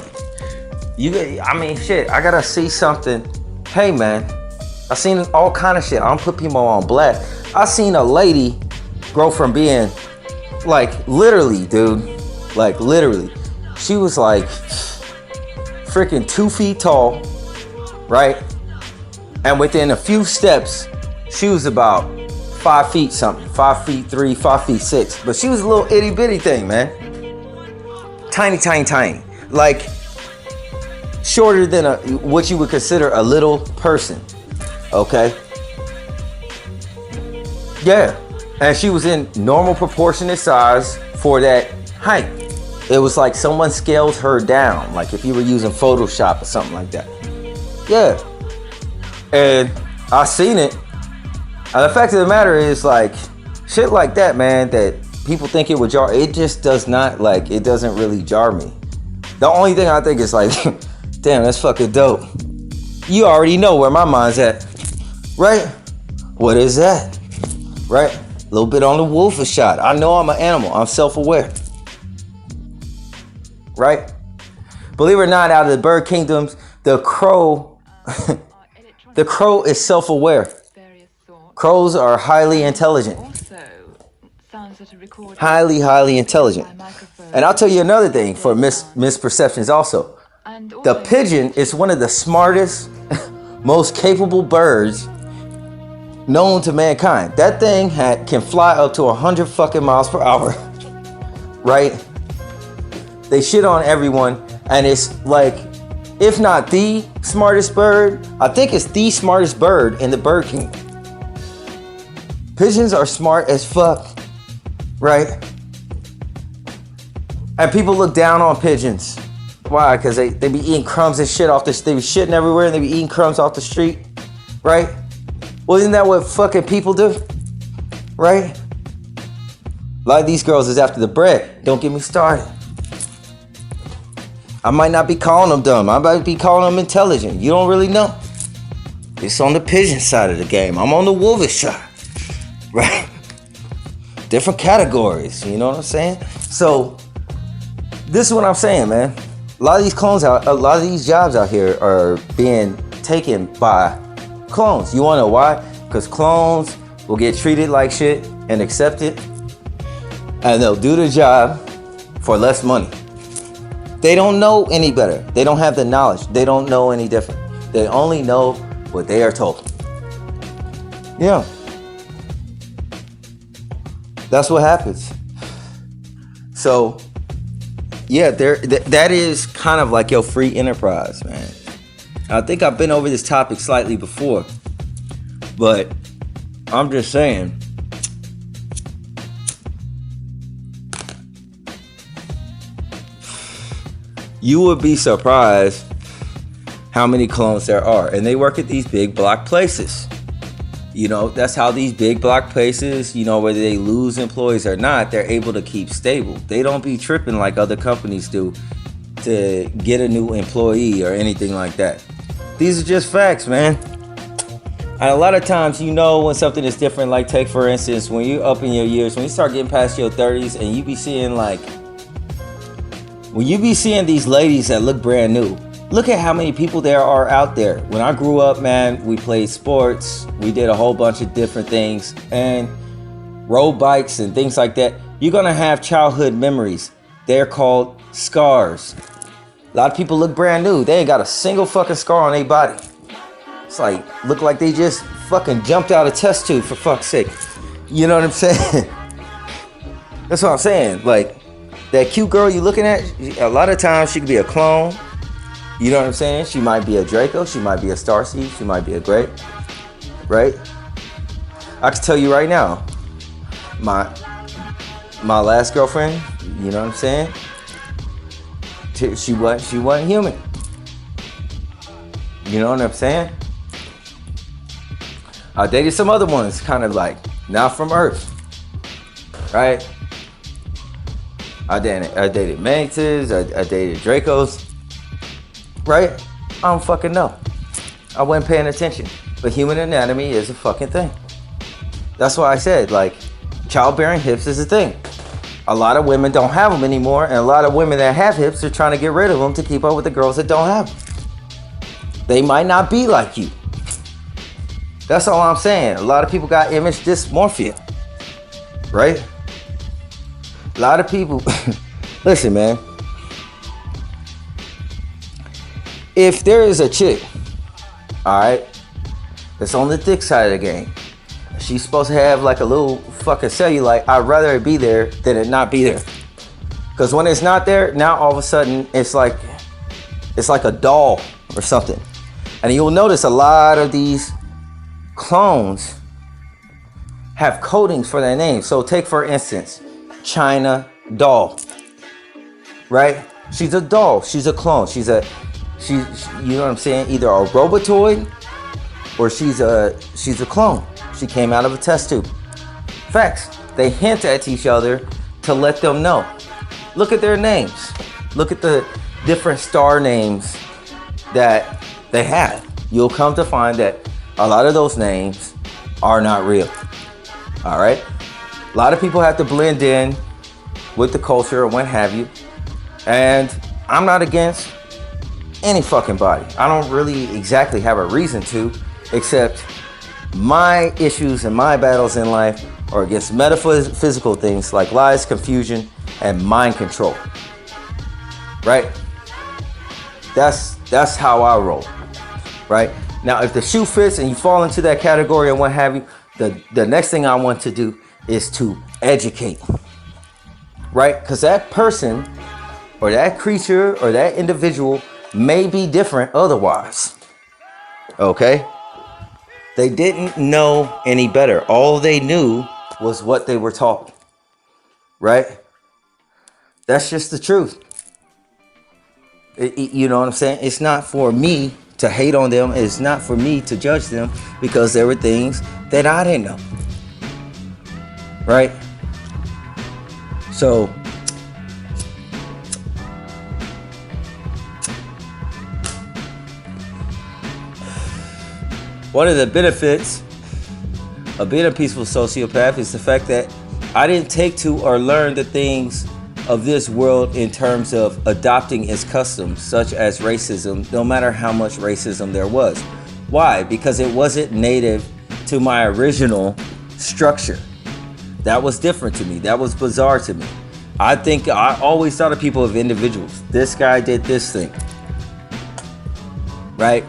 I gotta see something. Hey man, I seen all kind of shit. I don't put people on blast. I seen a lady grow from being like literally, dude, like literally. She was like freaking 2 feet tall, right? And within a few steps, she was about 5 feet something, 5 feet 3, 5 feet 6. But she was a little itty bitty thing, man. Tiny, tiny, tiny. Like shorter than what you would consider a little person. Okay? Yeah. And she was in normal proportionate size for that height. It was like someone scaled her down, like if you were using Photoshop or something like that. Yeah. And I seen it. And the fact of the matter is, like, shit like that, man, that people think it would jar, it just does not, like, it doesn't really jar me. The only thing I think is like, damn, that's fucking dope. You already know where my mind's at, right? What is that? Right? A little bit on the wolfish shot. I know I'm an animal. I'm self-aware. Right? Believe it or not, out of the bird kingdoms, the crow, the crow is self-aware. Crows are highly intelligent. Highly, highly intelligent. And I'll tell you another thing for misperceptions also. The pigeon is one of the smartest, most capable birds known to mankind. That thing can fly up to 100 fucking miles per hour. Right? They shit on everyone, and it's like, if not the smartest bird, I think it's the smartest bird in the bird kingdom. Pigeons are smart as fuck, right? And people look down on pigeons. Why? Because they be eating crumbs and shit off this. They be shitting everywhere and they be eating crumbs off the street, right? Well, isn't that what fucking people do, right? A lot of these girls is after the bread. Don't get me started. I might not be calling them dumb. I might be calling them intelligent. You don't really know. It's on the pigeon side of the game. I'm on the wolfish side. Right? Different categories. You know what I'm saying? So, this is what I'm saying, man. A lot of these jobs out here are being taken by clones. You wanna know why? Because clones will get treated like shit and accepted. And they'll do the job for less money. They don't know any better. They don't have the knowledge. They don't know any different. They only know what they are told. Yeah. That's what happens. So, yeah, that is kind of like your free enterprise, man. I think I've been over this topic slightly before, but I'm just saying, you would be surprised how many clones there are. And they work at these big block places. You know, that's how these big block places, you know, whether they lose employees or not, they're able to keep stable. They don't be tripping like other companies do to get a new employee or anything like that. These are just facts, man. And a lot of times, you know, when something is different, like take for instance, when you're up in your years, when you start getting past your 30s and you be seeing when you be seeing these ladies that look brand new, look at how many people there are out there. When I grew up, man, we played sports. We did a whole bunch of different things and rode bikes and things like that. You're going to have childhood memories. They're called scars. A lot of people look brand new. They ain't got a single fucking scar on their body. It's like, look like they just fucking jumped out of test tube, for fuck's sake. You know what I'm saying? That's what I'm saying. Like, that cute girl you looking at, a lot of times she could be a clone. You know what I'm saying? She might be a Draco. She might be a Starseed. She might be a Great. Right? I can tell you right now, my last girlfriend, you know what I'm saying? She wasn't human. You know what I'm saying? I dated some other ones, kind of like not from Earth. Right? I dated Mantises. I dated Dracos. Right? I don't fucking know. I wasn't paying attention. But human anatomy is a fucking thing. That's why I said, like, childbearing hips is a thing. A lot of women don't have them anymore, and a lot of women that have hips are trying to get rid of them to keep up with the girls that don't have them. They might not be like you. That's all I'm saying. A lot of people got image dysmorphia. Right? A lot of people... Listen, man. If there is a chick, alright, that's on the thick side of the game, she's supposed to have like a little fucking cellulite, I'd rather it be there than it not be there. Because when it's not there, now all of a sudden it's like a doll or something. And you'll notice a lot of these clones have coatings for their names. So take for instance, China doll. Right? She's a doll. She's a clone. She's you know what I'm saying? Either a robotoid or she's a clone. She came out of a test tube. Facts. They hint at each other to let them know. Look at their names. Look at the different star names that they have. You'll come to find that a lot of those names are not real. All right? A lot of people have to blend in with the culture or what have you. And I'm not against any fucking body. I don't really exactly have a reason to, except my issues and my battles in life are against metaphysical things like lies, confusion, and mind control. Right? That's how I roll. Right? Now, if the shoe fits and you fall into that category and what have you, the next thing I want to do is to educate. Right? Because that person or that creature or that individual may be different otherwise. Okay? They didn't know any better. All they knew was what they were taught. Right? That's just the truth. You know what I'm saying? It's not for me to hate on them. It's not for me to judge them because there were things that I didn't know. Right? So, one of the benefits of being a peaceful sociopath is the fact that I didn't take to or learn the things of this world in terms of adopting its customs, such as racism, no matter how much racism there was. Why? Because it wasn't native to my original structure. That was different to me. That was bizarre to me. I always thought of people as individuals. This guy did this thing. Right?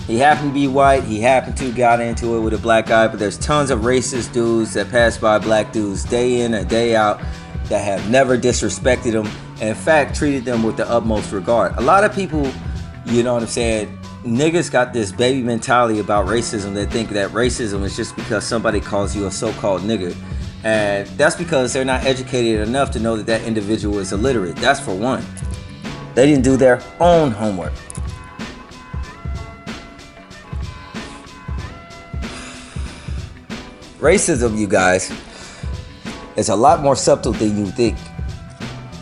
He happened to be white. He happened to got into it with a black guy. But there's tons of racist dudes that pass by black dudes day in and day out that have never disrespected them. And in fact, treated them with the utmost regard. A lot of people, you know what I'm saying, niggas got this baby mentality about racism. They think that racism is just because somebody calls you a so-called nigger. And that's because they're not educated enough to know that that individual is illiterate. That's for one. They didn't do their own homework. Racism, you guys, is a lot more subtle than you think.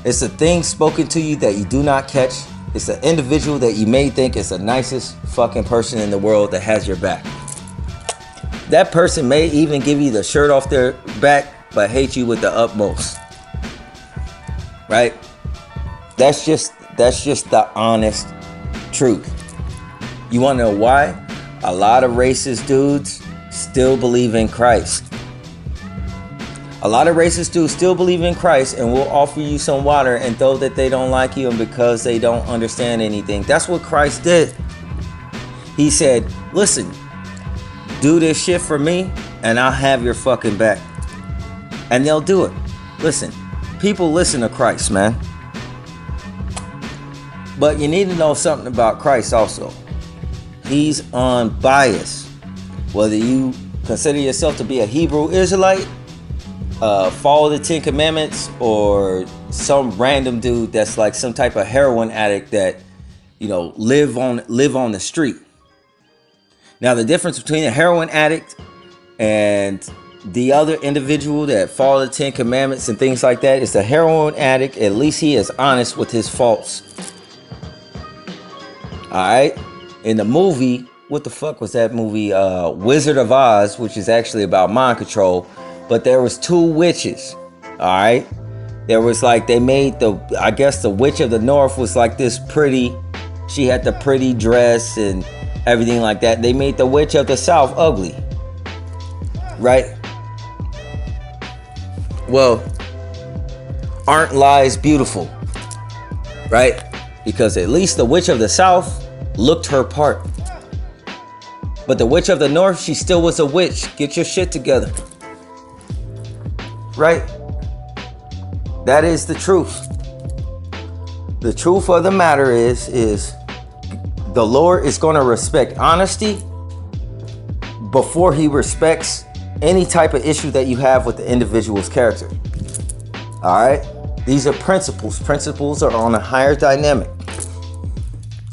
It's a thing spoken to you that you do not catch. It's an individual that you may think is the nicest fucking person in the world that has your back. That person may even give you the shirt off their back, but hate you with the utmost. Right? That's just the honest truth. You want to know why? A lot of racist dudes still believe in Christ. A lot of racist dudes still believe in Christ and will offer you some water, and though that they don't like you and because they don't understand anything. That's what Christ did. He said, listen, do this shit for me and I'll have your fucking back. And they'll do it. Listen, people listen to Christ, man. But you need to know something about Christ also. He's unbiased. Whether you consider yourself to be a Hebrew Israelite, follow the 10 Commandments, or some random dude that's like some type of heroin addict that, you know, live on the street. Now, the difference between a heroin addict and the other individual that follow the 10 Commandments and things like that is the heroin addict. At least he is honest with his faults. All right. In the movie, what the fuck was that movie? Wizard of Oz, which is actually about mind control. But there was two witches. All right. There was like, they made I guess the witch of the north was like this pretty. She had the pretty dress and everything like that. They made the witch of the south ugly. Right? Well, aren't lies beautiful? Right? Because at least the witch of the south looked her part. But the witch of the north, she still was a witch. Get your shit together. Right? That is the truth. The truth of the matter is the Lord is going to respect honesty before he respects any type of issue that you have with the individual's character. All right? These are principles. Principles are on a higher dynamic.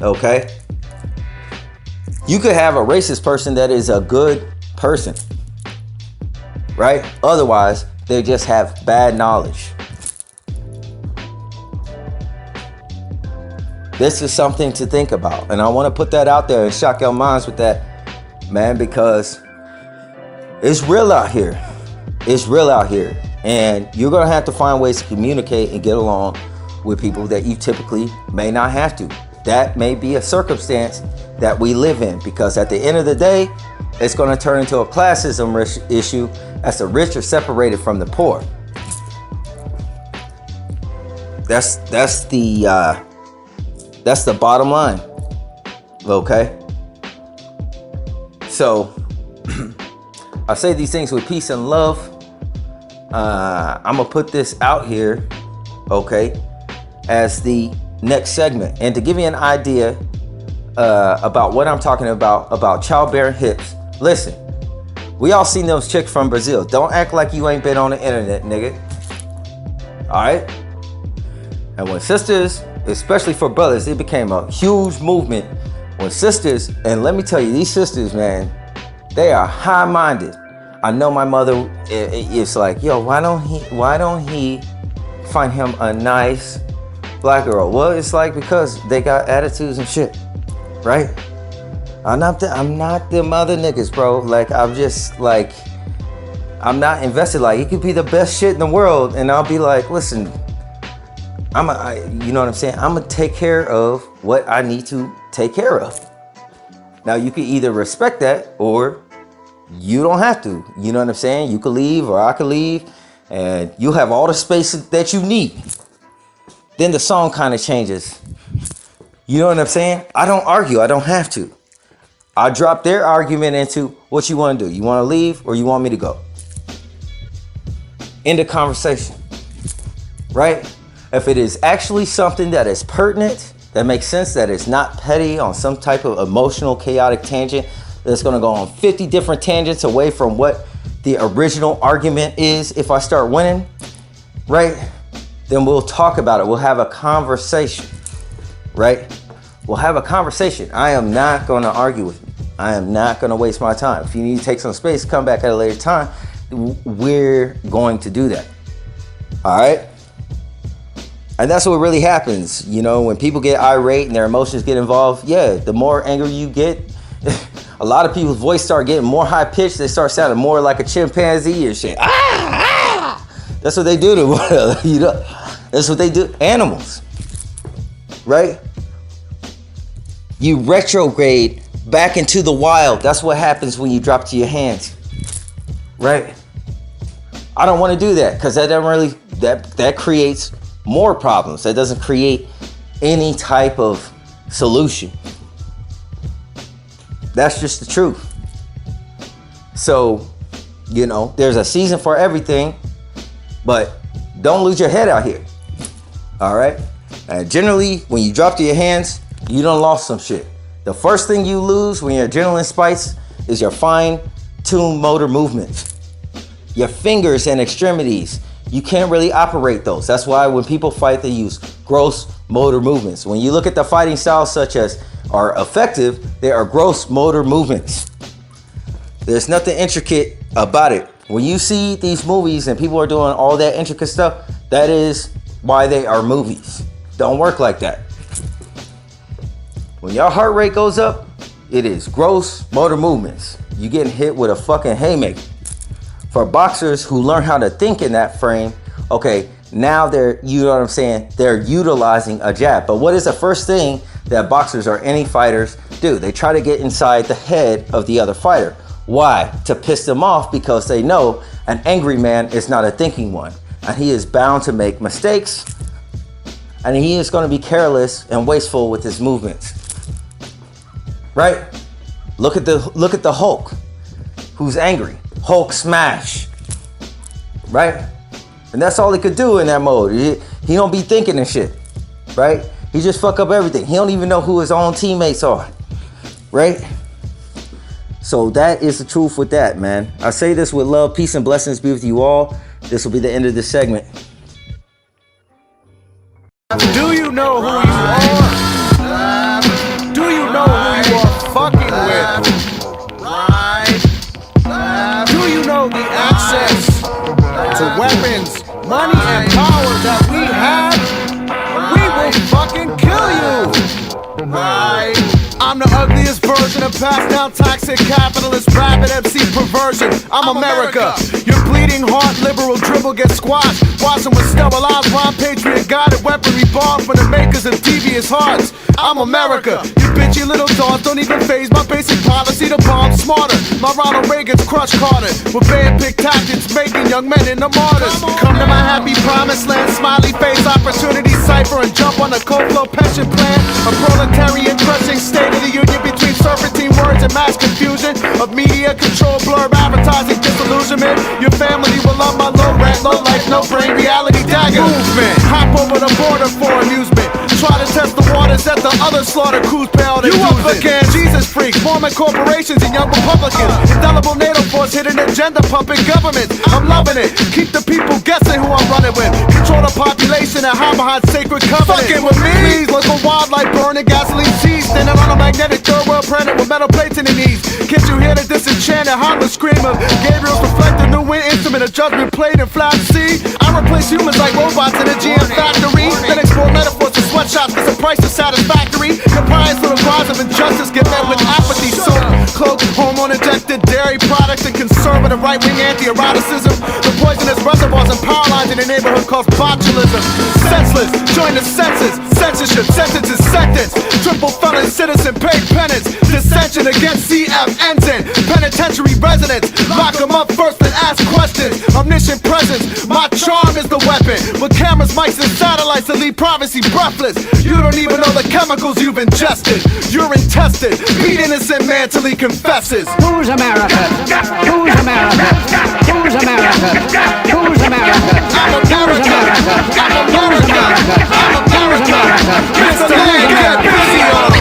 Okay? You could have a racist person that is a good person. Right? Otherwise, they just have bad knowledge. This is something to think about. And I want to put that out there and shock your minds with that, man, because it's real out here. It's real out here. And you're going to have to find ways to communicate and get along with people that you typically may not have to. That may be a circumstance that we live in, because at the end of the day, it's going to turn into a classism issue as the rich are separated from the poor. That's the bottom line. Okay? So, I say these things with peace and love. I'm going to put this out here, okay, as the next segment. And to give you an idea about what I'm talking about childbearing hips. Listen, we all seen those chicks from Brazil. Don't act like you ain't been on the internet, nigga. All right? And when sisters, especially for brothers, it became a huge movement. When sisters, and let me tell you, these sisters, man, they are high-minded. I know my mother is like, yo, why don't he find him a nice black girl? Well, it's like because they got attitudes and shit, right? I'm not them other niggas, bro. Like, I'm just like, I'm not invested. Like, it could be the best shit in the world, and I'll be like, listen, you know what I'm saying? I'm gonna take care of what I need to take care of. Now, you can either respect that or you don't have to. You know what I'm saying? You could leave or I could leave, and you have all the space that you need. Then the song kind of changes. You know what I'm saying? I don't argue. I don't have to. I drop their argument into what you want to do. You want to leave or you want me to go? End of conversation. Right? If it is actually something that is pertinent, that makes sense, that is not petty on some type of emotional, chaotic tangent, that's going to go on 50 different tangents away from what the original argument is. If I start winning, right, then we'll talk about it. We'll have a conversation, right? We'll have a conversation. I am not going to argue with you. I am not going to waste my time. If you need to take some space, come back at a later time. We're going to do that. All right? And that's what really happens. You know, when people get irate and their emotions get involved, yeah, the more angry you get, a lot of people's voice start getting more high pitched. They start sounding more like a chimpanzee and shit. That's what they do to, you know, that's what they do. Animals, right? You retrograde back into the wild. That's what happens when you drop to your hands, right? I don't want to do that because that doesn't really, that creates more problems. That doesn't create any type of solution. That's just the truth. So, you know, there's a season for everything, but don't lose your head out here. All right? And generally, when you drop to your hands, you done lost some shit. The first thing you lose when your adrenaline spikes is your fine-tuned motor movements. Your fingers and extremities. You can't really operate those. That's why when people fight, they use gross motor movements. When you look at the fighting styles such as are effective, they are gross motor movements. There's nothing intricate about it. When you see these movies and people are doing all that intricate stuff, that is why they are movies. Don't work like that. When your heart rate goes up, it is gross motor movements. You getting hit with a fucking haymaker. For boxers who learn how to think in that frame, okay, now they're, you know what I'm saying, they're utilizing a jab. But what is the first thing that boxers or any fighters do? They try to get inside the head of the other fighter. Why? To piss them off, because they know an angry man is not a thinking one. And he is bound to make mistakes. And he is going to be careless and wasteful with his movements. Right? Look at the Hulk, who's angry. Hulk smash. Right? And that's all he could do in that mode. He don't be thinking and shit. Right? He just fuck up everything. He don't even know who his own teammates are. Right? So that is the truth with that, man. I say this with love, peace, and blessings be with you all. This will be the end of this segment. Do you know who you are? Do you know who you are fucking with? Do you know the access to weapons, money, and power that we have? We will fucking kill you! I'm the ugliest version of passed down toxic capitalist rapid MC perversion. I'm America. Your bleeding heart liberal dribble gets squashed. Watching with sterilized rhyme patriot guided weaponry bomb for the makers of devious hearts. I'm America. You bitchy little dogs don't even phase my basic policy to bomb smarter. My Ronald Reagan's crush Carter with bad pick tactics making young men into martyrs. Come to my happy promised land, smiley face opportunity cipher and jump on a cold flow pension plan. A proletarian crushing state of the union between serpentine words and mass confusion of media control, blur, advertising, disillusionment. Your family will love my low rent, low life, no brain, reality dagger movement. Hop over the border for amusement. Try to test the waters at the other slaughter crews pale. You up against Jesus freaks, Mormon corporations and young Republicans. Indelible NATO force hidden agenda pumping governments. I'm loving it. Keep the people guessing who I'm running with. Control the population and hide behind sacred covenants. Fucking with me? Please, local wildlife burning gasoline seeds. Standing on a magnetic third world planet with metal plates in the knees. Can't you hear the disenchanted harmless scream of Gabriel's reflected new wind instrument, a judgment played in flat C? I replace humans like robots in a GM factory. Then explore metaphors to sweatshops cause the price is satisfactory. Compliance for the cries of injustice get met with apathy. So cloak, hormone injected dairy products and conservative right-wing anti-eroticism. The poisonous reservoirs and power lines in the neighborhood cause botulism. Senseless, join the census. Censorship, sentences, sentence. Triple felon citizen, pay penance. Dissension against CF ensign. Penitentiary residents, lock them up first and ask questions. Omniscient presence, my charm is the weapon. happen. With cameras, mics, and satellites that leave privacy breathless. You don't even know the chemicals you've ingested. Urine tested, beat innocent man till he confesses. Who's America? Who's America? Who's America? Who's America? I'm America. I'm America. I'm America. Mr. Man, get busy on.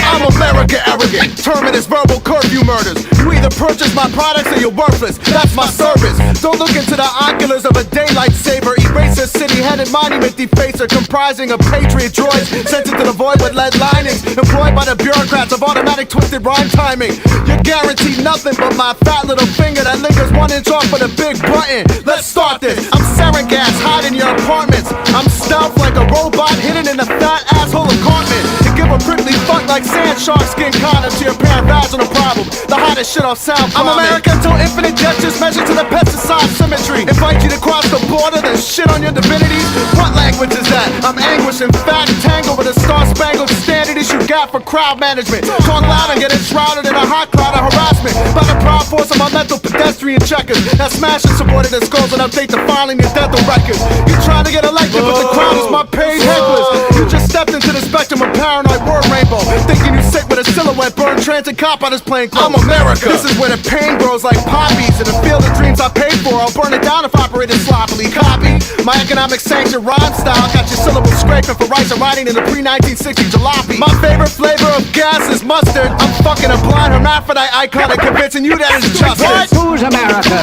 I'm America arrogant, terminus verbal curfew murders. You either purchase my products or you're worthless, that's my service. Don't look into the oculars of a daylight saver. Eraser city-headed monument defacer, comprising of patriot droids sent into the void with lead linings, employed by the bureaucrats of automatic twisted rhyme timing. You're guaranteed nothing but my fat little finger that lingers 1 inch off with a big button. Let's start this. I'm sarin gas, hide in your apartments. I'm stealth like a robot hidden in a fat asshole apartment. You give a prickly fuck like sand shark skin condom to your parent vaginal problem. The hottest shit off sound. I'm America till infinite gestures measured to the pesticide symmetry. Invite you to cross the border, then shit on your divinities. What language is that? I'm anguish and fat and tangled with a star-spangled standard issue gap for crowd management. Talk loud and get enshrouded in a hot cloud of harassment by the proud force of my mental pedestrian checkers that smash and subordinate skulls and update the filing your dental records. You trying to get elected, but the crowd is my paid headless. You just stepped into the spectrum of paranoid word rainbow, thinking you sick with a silhouette burned transit cop on his plane clothes. I'm America. This is where the pain grows like poppies in the field of dreams I paid for. I'll burn it down if operated sloppily. Copy my economic sanction rhyme style. Got your syllables scraping for rice and writing in the pre-1960 jalopy. My favorite flavor of gas is mustard. I'm fucking a blind hermaphrodite icon and convincing you that it's justice. Who's America?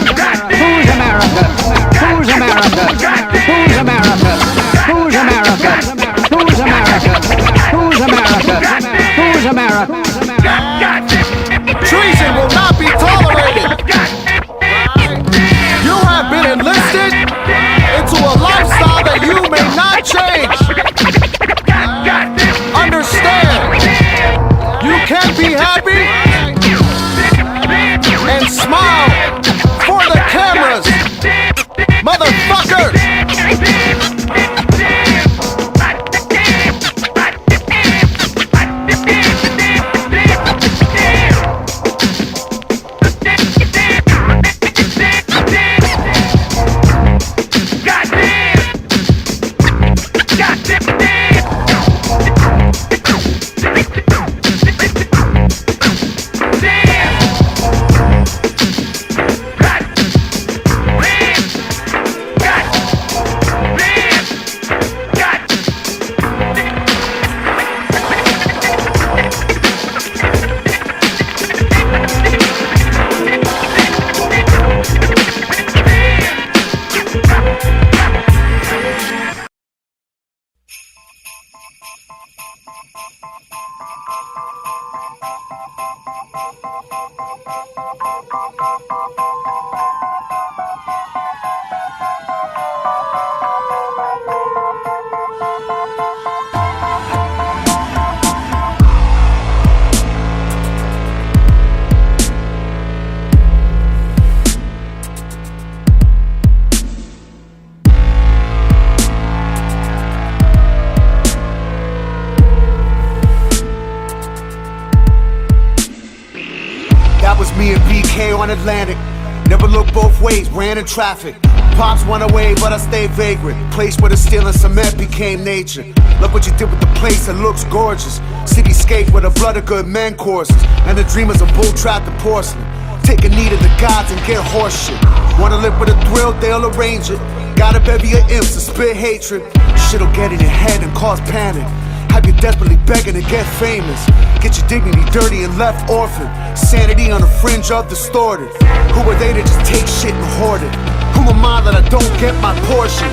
Who's America? Who's America? Who's America? Who's America? Who's America? Who's America? Who's America? Treason will not be tolerated. You have been enlisted into a lifestyle that you may not change. Understand, you can be happy and smile for the cameras, motherfuckers. Me and BK on Atlantic, never looked both ways, ran in traffic. Pops went away, but I stayed vagrant. Place where the steel and cement became nature. Look what you did with the place, it looks gorgeous. Cityscape where the blood of good men courses, and the dreamers of bull trapped the porcelain. Take a knee to the gods and get horseshit. Wanna live with a thrill, they'll arrange it. Got a bevy of imps to spit hatred. Shit'll get in your head and cause panic. Have you desperately begging to get famous. Get your dignity dirty and left orphaned. Sanity on the fringe of distorted. Who are they to just take shit and hoard it? Who am I that I don't get my portion?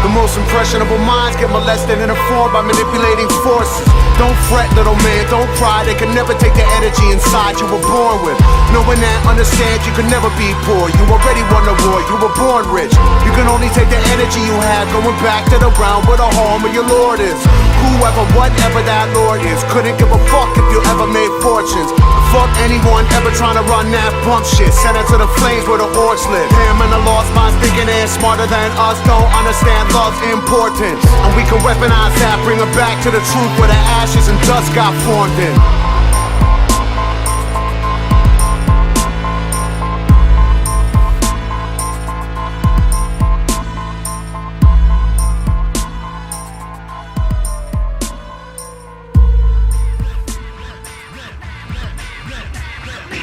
The most impressionable minds get molested and informed by manipulating forces. Don't fret, little man, don't cry. They can never take the energy inside you were born with. Knowing that, understand you can never be poor. You already won the war, you were born rich. You can only take the energy you have going back to the realm where the home of your lord is. Whoever, whatever that lord is, couldn't give a fuck if you ever made fortunes. Fuck anyone ever trying to run that bump shit. Send it to the flames where the orcs live. Him and the lost minds thinking they're man smarter than us don't understand love's importance. And we can weaponize that, bring her back to the truth where the ashes and dust got formed in.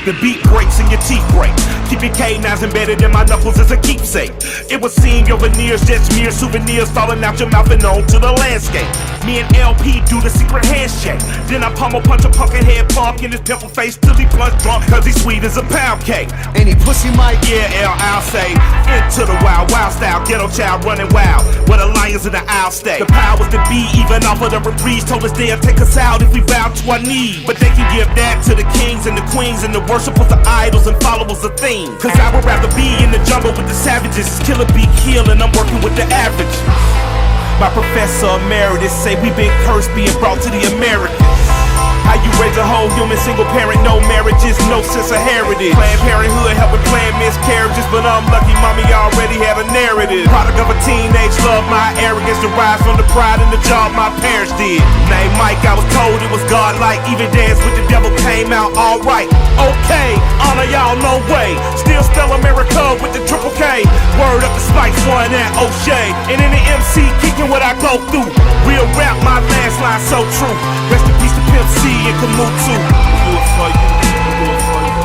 The beat breaks and your teeth break. Keep your canines embedded in my knuckles as a keepsake. It would seem your veneers just mere souvenirs falling out your mouth and onto the landscape. Me and LP do the secret handshake. Then I pummel punch a pumpkin head punk in his pimple face till he plunge drunk cause he's sweet as a pound cake. Any pussy might, Yeah, I'll say into the wild, wild style, ghetto child running wild, where the lions in the aisle stay. The powers that be, even off of the reprise, told us they'll take us out if we bow to our knees. But they can give that to the kings and the queens and the worshipers of idols and followers of things. Cause I would rather be in the jungle with the savages. Killer be kill and I'm working with the average. My professor emeritus say we've been cursed being brought to the Americans. How you raise a whole human single parent, no marriages, no sense of heritage. Planned Parenthood helping plan miscarriages, but I'm lucky mommy already had a narrative. Product of a teenage love, my arrogance derives from the pride and the job my parents did. Name Mike, I was told it was godlike. Even Dance with the Devil came out alright. Okay, honor y'all, no way. Still spell America with the triple K. Word up to Spice One and O'Shea. And in the MC, kicking what I go through. Real rap, my last line so true. Rest in peace to Pimp C and Kamutu. Do it for you. Do it for you.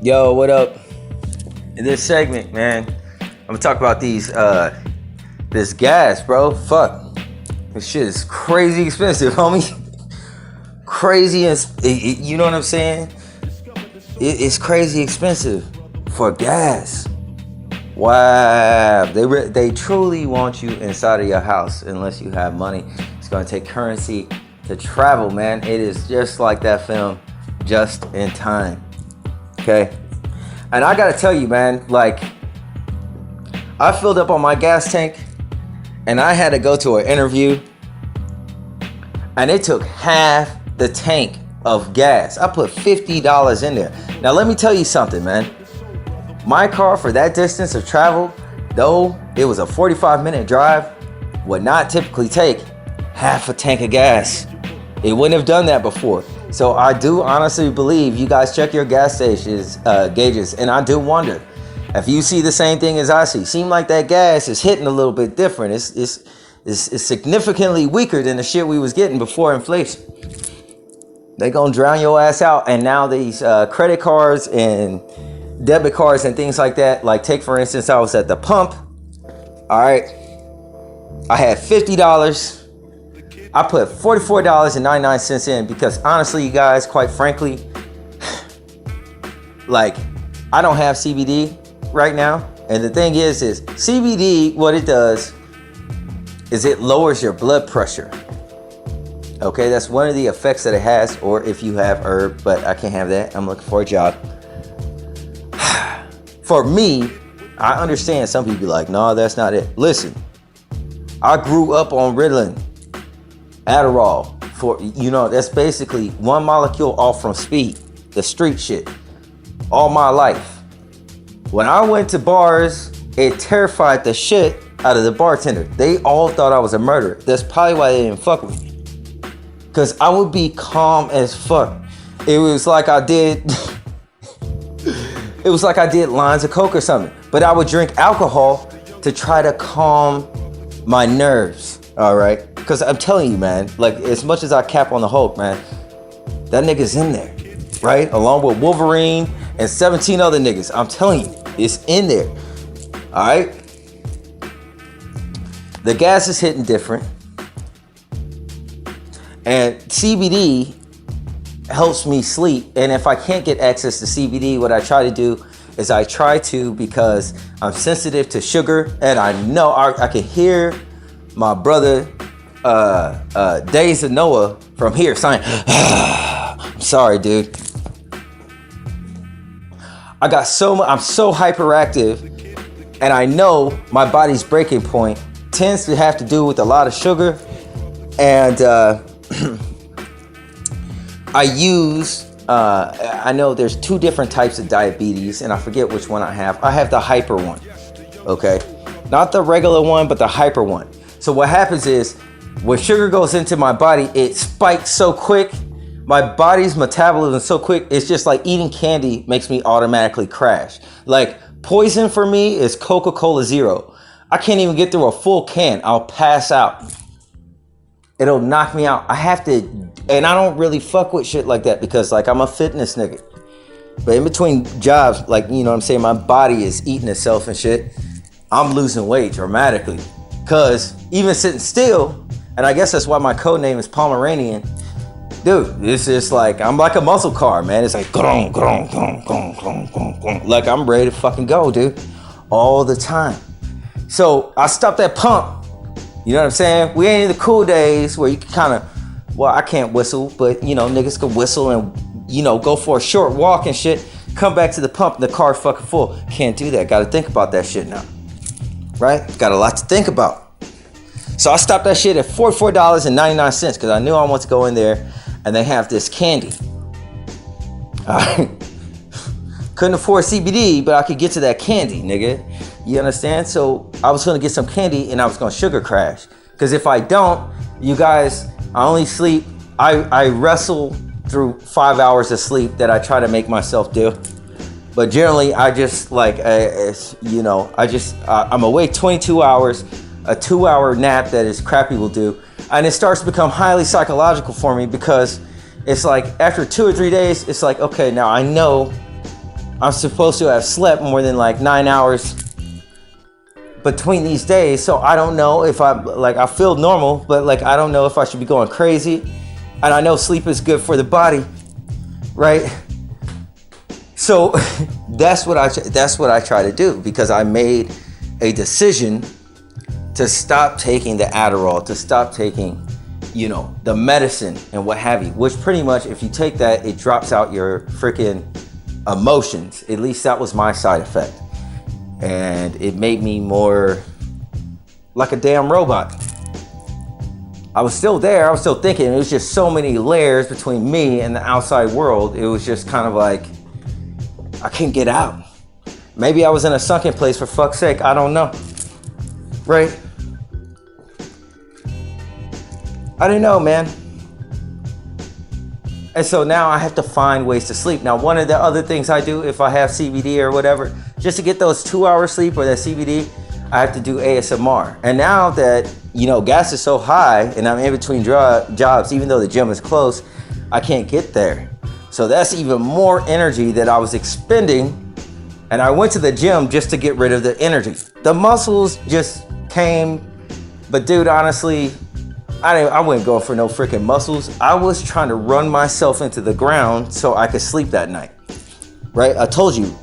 Yo, what up? In this segment, man, I'm gonna talk about this gas, bro. Fuck, this shit is crazy expensive, homie. Crazy, you know what I'm saying? It's crazy expensive for gas. Wow, they truly want you inside of your house unless you have money. It's gonna take currency to travel, man. It is just like that film, Just in Time. Okay, and I gotta tell you, man, like, I filled up on my gas tank and I had to go to an interview and it took half the tank of gas. I put $50 in there. Now let me tell you something, man. My car, for that distance of travel, though it was a 45-minute drive, would not typically take half a tank of gas. It wouldn't have done that before. So I do honestly believe you guys check your gas stations gauges, and I do wonder if you see the same thing as I see. Seem like that gas is hitting a little bit different. It's significantly weaker than the shit we was getting before inflation. They gonna drown your ass out, and now these credit cards and debit cards and things like that. Like, take for instance, I was at the pump. All right, I had $50. I put $44.99 in because honestly, you guys, quite frankly, like, I don't have CBD right now. And the thing is CBD, what it does is it lowers your blood pressure. Okay, that's one of the effects that it has. Or if you have herb, but I can't have that. I'm looking for a job. For me, I understand some people be like, no, that's not it. Listen, I grew up on Ritalin, Adderall, that's basically one molecule off from speed, the street shit, all my life. When I went to bars, it terrified the shit out of the bartender. They all thought I was a murderer. That's probably why they didn't fuck with me. Cause I would be calm as fuck. it was like I did it was like I did lines of coke or something. But I would drink alcohol to try to calm my nerves, all right? Because I'm telling you, man, like as much as I cap on the Hulk, man, that nigga's in there, right? Along with Wolverine and 17 other niggas. I'm telling you, it's in there, all right? The gas is hitting different. And CBD helps me sleep. And if I can't get access to CBD, what I try to do is because I'm sensitive to sugar, and I know I can hear my brother Days of Noah from here saying, I'm sorry, dude. I'm so hyperactive, and I know my body's breaking point tends to have to do with a lot of sugar, and I know there's two different types of diabetes, and I forget which one I have. I have the hyper one, okay? Not the regular one, but the hyper one. So what happens is, when sugar goes into my body, it spikes so quick. My body's metabolism is so quick, it's just like eating candy makes me automatically crash. Like, poison for me is Coca-Cola Zero. I can't even get through a full can. I'll pass out. It'll knock me out. I have to, and I don't really fuck with shit like that because like I'm a fitness nigga. But in between jobs, like, you know what I'm saying, my body is eating itself and shit. I'm losing weight dramatically. Cause even sitting still, and I guess that's why my code name is Pomeranian. Dude, it's just like, I'm like a muscle car, man. It's like, grong, grong, grong, grong, grong, grong, grong. Like I'm ready to fucking go, dude. All the time. So I stopped that pump. You know what I'm saying? We ain't in the cool days where you can kind of, well, I can't whistle, but you know, niggas can whistle and, you know, go for a short walk and shit. Come back to the pump and the car's fucking full. Can't do that. Got to think about that shit now. Right? Got a lot to think about. So I stopped that shit at $44.99 because I knew I wanted to go in there and they have this candy. All right. Couldn't afford CBD, but I could get to that candy, nigga. You understand? So I was gonna get some candy and I was gonna sugar crash. Because if I don't, you guys, I only sleep, I wrestle through 5 hours of sleep that I try to make myself do. But generally, I just like, I'm awake 22 hours, a 2-hour nap that is crappy will do. And it starts to become highly psychological for me because it's like after 2 or 3 days, it's like, okay, now I know I'm supposed to have slept more than like 9 hours between these days. So I don't know if I feel normal, but like, I don't know if I should be going crazy. And I know sleep is good for the body, right? So that's what I try to do because I made a decision to stop taking the Adderall, to stop taking, you know, the medicine and what have you, which pretty much if you take that, it drops out your freaking emotions. At least that was my side effect. And it made me more like a damn robot. I was still there. I was still thinking. It was just so many layers between me and the outside world. It was just kind of like, I can't get out. Maybe I was in a sunken place, for fuck's sake. I don't know. Right? I didn't know, man. And so now I have to find ways to sleep. Now, one of the other things I do if I have CBD or whatever, just to get those 2 hours sleep or that CBD, I have to do ASMR. And now that, you know, gas is so high and I'm in between jobs, even though the gym is close, I can't get there. So that's even more energy that I was expending. And I went to the gym just to get rid of the energy. The muscles just came. But dude, honestly, I wasn't going for no freaking muscles. I was trying to run myself into the ground so I could sleep that night. Right? I told you,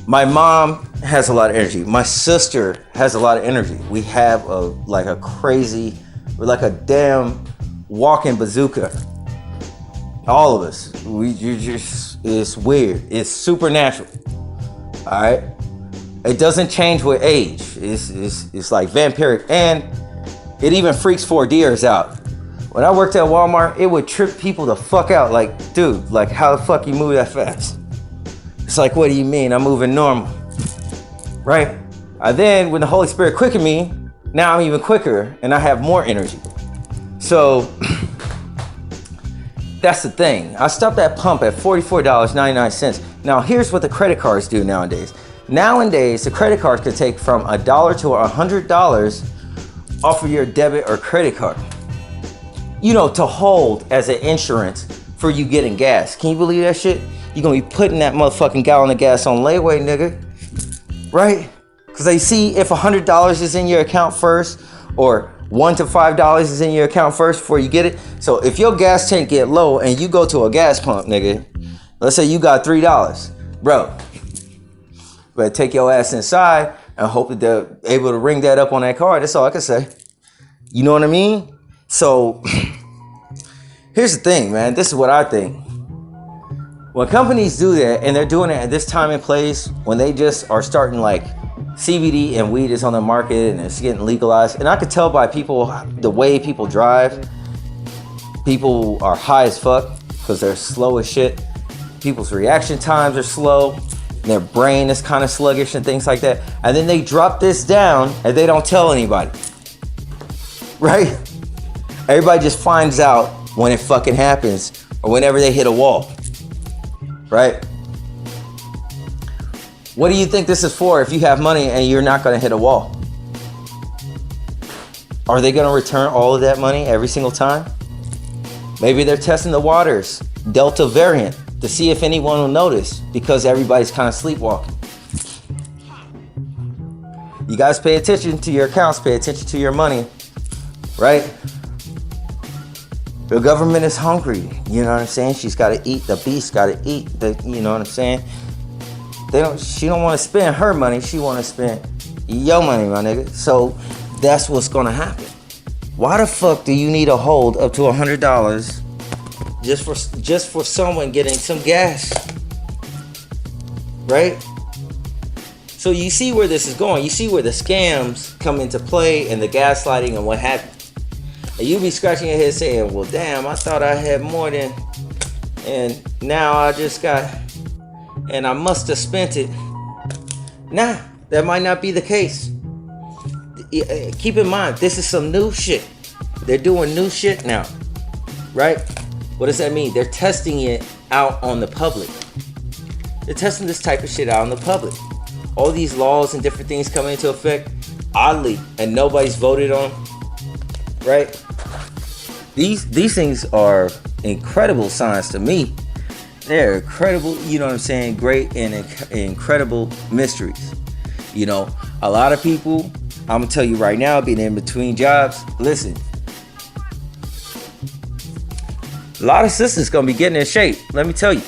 my mom has a lot of energy. My sister has a lot of energy. We have a crazy, we're like a damn walking bazooka. All of us. It's weird. It's supernatural. All right? It doesn't change with age. It's like vampiric. And it even freaks 4D'ers out. When I worked at Walmart, it would trip people the fuck out. Like, dude, like how the fuck you move that fast? It's like, what do you mean? I'm moving normal. Right? And then when the Holy Spirit quickened me, now I'm even quicker and I have more energy. So that's the thing. I stopped at pump at $44.99. Now, here's what the credit cards do nowadays. Nowadays, the credit cards could take from $1 to $100 off of your debit or credit card. You know, to hold as an insurance for you getting gas. Can you believe that shit? You're gonna be putting that motherfucking gallon of gas on layaway, nigga. Right? Because they see if $100 is in your account first, or $1 to $5 is in your account first before you get it. So if your gas tank get low and you go to a gas pump, nigga, let's say you got $3, bro, better take your ass inside and hope that they're able to ring that up on that card. That's all I can say. You know what I mean? So here's the thing, man. This is what I think. When companies do that, and they're doing it at this time and place, when they just are starting like CBD and weed is on the market and it's getting legalized, and I could tell by people, the way people drive, people are high as fuck because they're slow as shit. People's reaction times are slow, and their brain is kind of sluggish and things like that. And then they drop this down and they don't tell anybody, right? Everybody just finds out when it fucking happens or whenever they hit a wall, right? What do you think this is for if you have money and you're not going to hit a wall? Are they going to return all of that money every single time? Maybe they're testing the waters, Delta variant, to see if anyone will notice because everybody's kind of sleepwalking. You guys pay attention to your accounts, pay attention to your money, right? The government is hungry. You know what I'm saying? She's got to eat. The beast got to eat. You know what I'm saying? She don't want to spend her money. She want to spend your money, my nigga. So that's what's gonna happen. Why the fuck do you need a hold up to $100 just for someone getting some gas? Right? So you see where this is going. You see where the scams come into play and the gaslighting and what have you. And you be scratching your head saying, well, damn, I thought I had more than, and now I just got, and I must have spent it. Nah, that might not be the case. Keep in mind, this is some new shit. They're doing new shit now, right? What does that mean? They're testing it out on the public. They're testing this type of shit out on the public. All these laws and different things coming into effect, oddly, and nobody's voted on, right? These things are incredible signs to me. They're incredible, you know what I'm saying, great and incredible mysteries. You know, a lot of people, I'm gonna tell you right now, being in between jobs, listen, a lot of sisters gonna be getting in shape, let me tell you.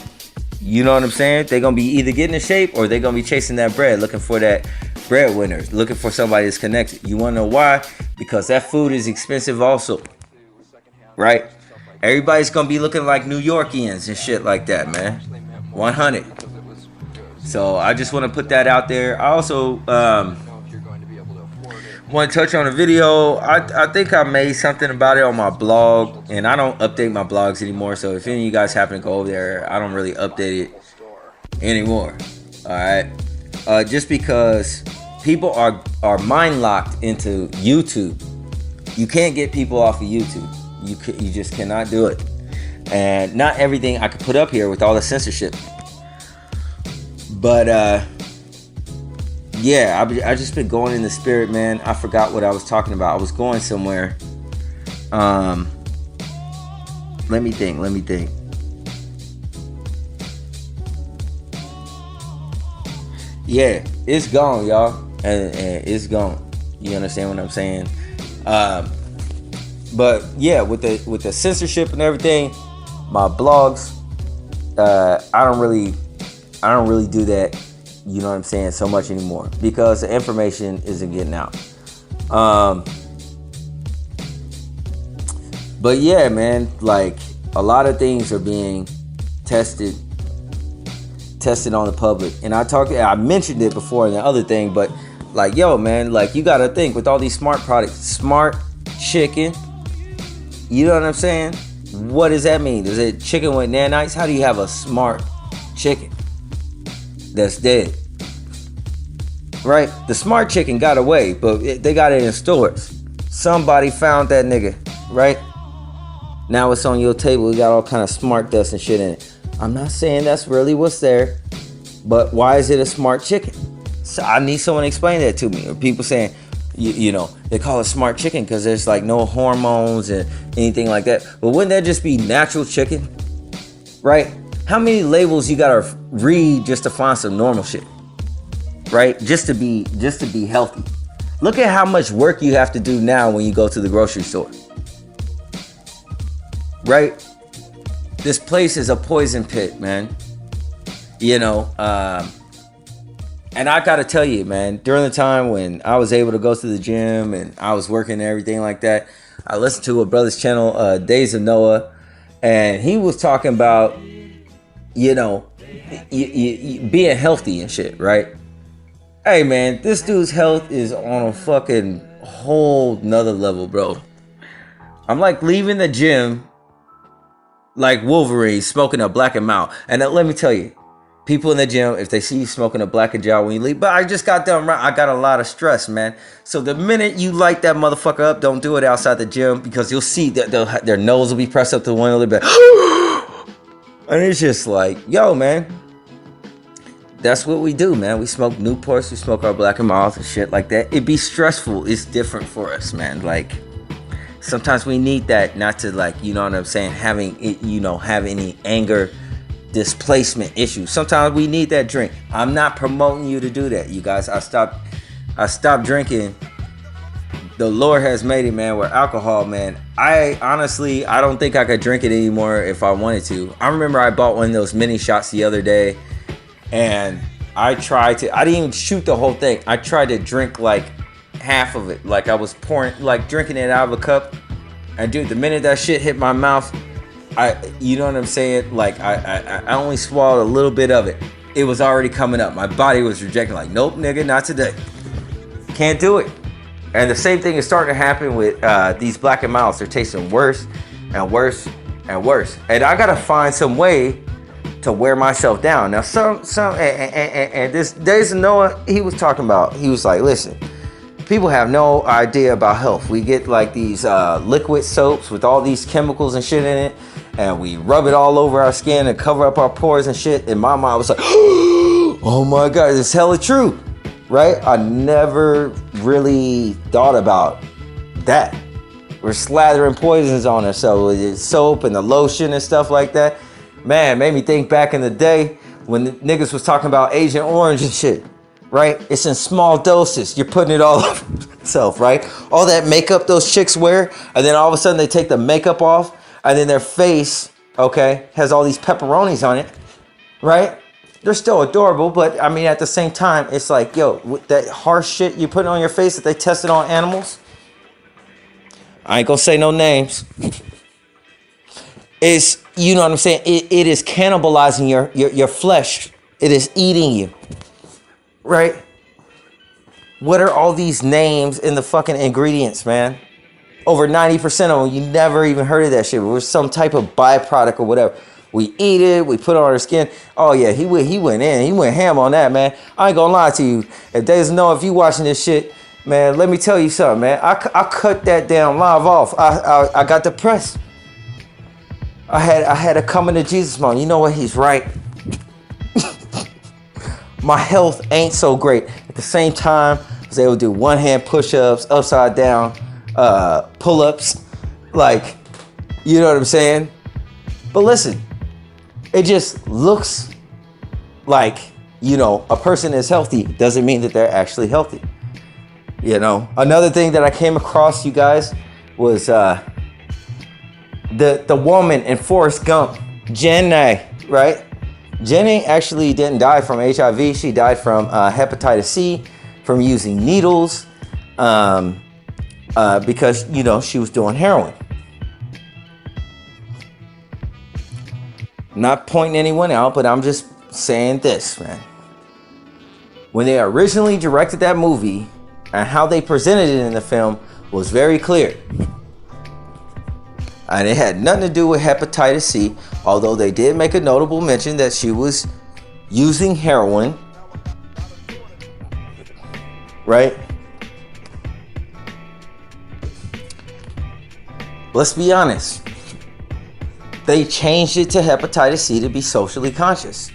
You know what I'm saying? They're gonna be either getting in shape or they're gonna be chasing that bread, looking for that breadwinner, looking for somebody that's connected. You wanna know why? Because that food is expensive also, right? Everybody's gonna be looking like New Yorkians and shit like that, man. 100. So I just want to put that out there. I also want to touch on a video. I think I made something about it on my blog, and I don't update my blogs anymore. So if any of you guys happen to go over there, I don't really update it anymore. All right, just because people are mind locked into YouTube. You can't get people off of YouTube. You just cannot do it. And not everything I could put up here with all the censorship. But yeah, I just been going in the spirit, man. I forgot what I was talking about. I was going somewhere. Let me think. Yeah, it's gone, y'all. And it's gone. You understand what I'm saying? But yeah, with the censorship and everything, my blogs, I don't really do that, you know what I'm saying, so much anymore because the information isn't getting out. But yeah, man, like a lot of things are being tested on the public, and I mentioned it before in the other thing, but like, yo, man, like you gotta think with all these smart products, smart chicken. You know what I'm saying? What does that mean? Is it chicken with nanites? How do you have a smart chicken that's dead? Right? The smart chicken got away, but they got it in stores. Somebody found that nigga, right? Now it's on your table. You got all kind of smart dust and shit in it. I'm not saying that's really what's there, but why is it a smart chicken? So I need someone to explain that to me. Or people saying, you know, they call it smart chicken because there's like no hormones and anything like that. But wouldn't that just be natural chicken, right? How many labels you gotta read just to find some normal shit, right? Just to be healthy. Look at how much work you have to do now when you go to the grocery store, right? This place is a poison pit, man. You know, and I gotta tell you, man, during the time when I was able to go to the gym and I was working and everything like that, I listened to a brother's channel, Days of Noah, and he was talking about, you know, being healthy and shit, right? Hey, man, this dude's health is on a fucking whole nother level, bro. I'm like leaving the gym like Wolverine smoking a Black and Mild. And let me tell you, people in the gym, if they see you smoking a Black and Mild when you leave, but I just got done right. I got a lot of stress, man. So the minute you light that motherfucker up, don't do it outside the gym because you'll see that their nose will be pressed up to the window a little bit. And it's just like, yo, man, that's what we do, man. We smoke Newports, we smoke our Black and Milds and shit like that. It be stressful. It's different for us, man. Like, sometimes we need that, not to, like, you know what I'm saying, have any anger displacement issues. Sometimes we need that drink. I'm not promoting you to do that, you guys. I stopped drinking. The Lord has made it, man, where alcohol, man, I honestly don't think I could drink it anymore if I wanted to. I remember I bought one of those mini shots the other day, and I didn't even shoot the whole thing. I tried to drink like half of it, like I was drinking it out of a cup. And dude, the minute that shit hit my mouth, you know what I'm saying? Like I only swallowed a little bit of it. It was already coming up. My body was rejecting, like, nope, nigga, not today. Can't do it. And the same thing is starting to happen with these Black and Milds. They're tasting worse and worse and worse. And I gotta find some way to wear myself down. Now, and this Days of Noah, he was talking about. He was like, listen, people have no idea about health. We get like these liquid soaps with all these chemicals and shit in it, and we rub it all over our skin and cover up our pores and shit. And my mind was like, oh my God, it's hella true, right? I never really thought about that. We're slathering poisons on ourselves with the soap and the lotion and stuff like that. Man, made me think back in the day when the niggas was talking about Agent Orange and shit. Right? It's in small doses. You're putting it all over yourself, right? All that makeup those chicks wear, and then all of a sudden they take the makeup off, and then their face, okay, has all these pepperonis on it, right? They're still adorable, but I mean, at the same time, it's like, yo, with that harsh shit you put on your face that they tested on animals, I ain't gonna say no names. Is, you know what I'm saying? It is cannibalizing your flesh. It is eating you. Right? What are all these names in the fucking ingredients, man? Over 90% of them, you never even heard of that shit. It was some type of byproduct or whatever. We eat it, we put it on our skin. Oh yeah, he went ham on that, man. I ain't gonna lie to you. If Days of Noah, if you watching this shit, man, let me tell you something, man. I cut that damn live off. I got depressed. I had a coming to Jesus moment. You know what? He's right. My health ain't so great. At the same time, I was able to do one hand push-ups, upside down, pull-ups. Like, you know what I'm saying? But listen, it just looks like, you know, a person is healthy doesn't mean that they're actually healthy. You know, another thing that I came across, you guys, was the woman in Forrest Gump, Jenny, right? Jenny actually didn't die from HIV. She died from hepatitis C, from using needles, because, you know, she was doing heroin. Not pointing anyone out, but I'm just saying this, man. When they originally directed that movie and how they presented it in the film was very clear. And it had nothing to do with hepatitis C, although they did make a notable mention that she was using heroin, right? Let's be honest. they changed it to hepatitis C to be socially conscious,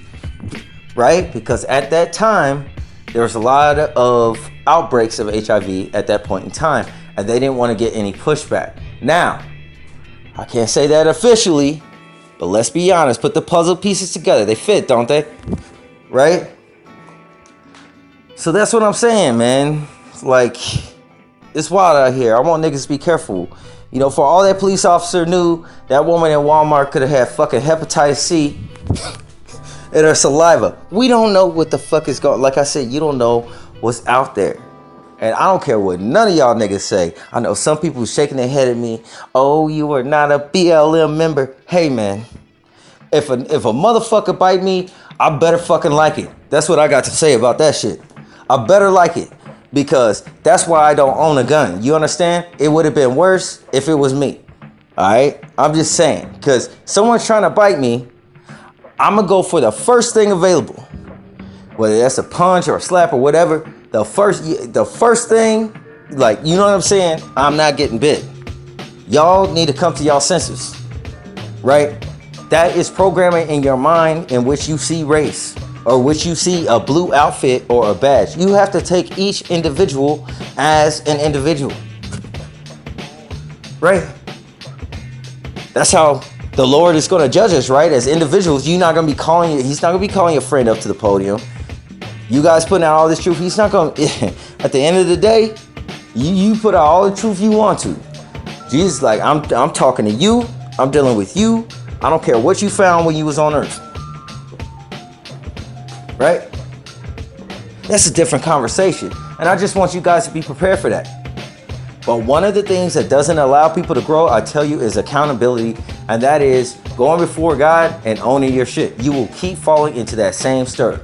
right? Because at that time, there was a lot of outbreaks of HIV at that point in time, and they didn't want to get any pushback. Now, I can't say that officially, but let's be honest, put the puzzle pieces together. They fit, don't they? Right? So that's what I'm saying, man. Like, it's wild out here. I want niggas to be careful. You know, for all that police officer knew, that woman in Walmart could have had fucking hepatitis C in her saliva. We don't know what the fuck is going. Like I said, you don't know what's out there. And I don't care what none of y'all niggas say. I know some people shaking their head at me. Oh, you are not a BLM member. Hey, man. If a motherfucker bite me, I better fucking like it. That's what I got to say about that shit. I better like it. Because that's why I don't own a gun. You understand? It would have been worse if it was me. All right? I'm just saying. Because someone's trying to bite me, I'm going to go for the first thing available. Whether that's a punch or a slap or whatever. The first thing, like, you know what I'm saying? I'm not getting bit. Y'all need to come to y'all senses. Right? That is programming in your mind in which you see race. Or which you see a blue outfit or a badge. You have to take each individual as an individual. Right? That's how the Lord is going to judge us, right? As individuals, he's not going to be calling your friend up to the podium. You guys putting out all this truth. He's not going to, at the end of the day, you put out all the truth you want to. Jesus is like, I'm talking to you. I'm dealing with you. I don't care what you found when you was on earth. Right? That's a different conversation. And I just want you guys to be prepared for that. But one of the things that doesn't allow people to grow, I tell you, is accountability. And that is going before God and owning your shit. You will keep falling into that same stir.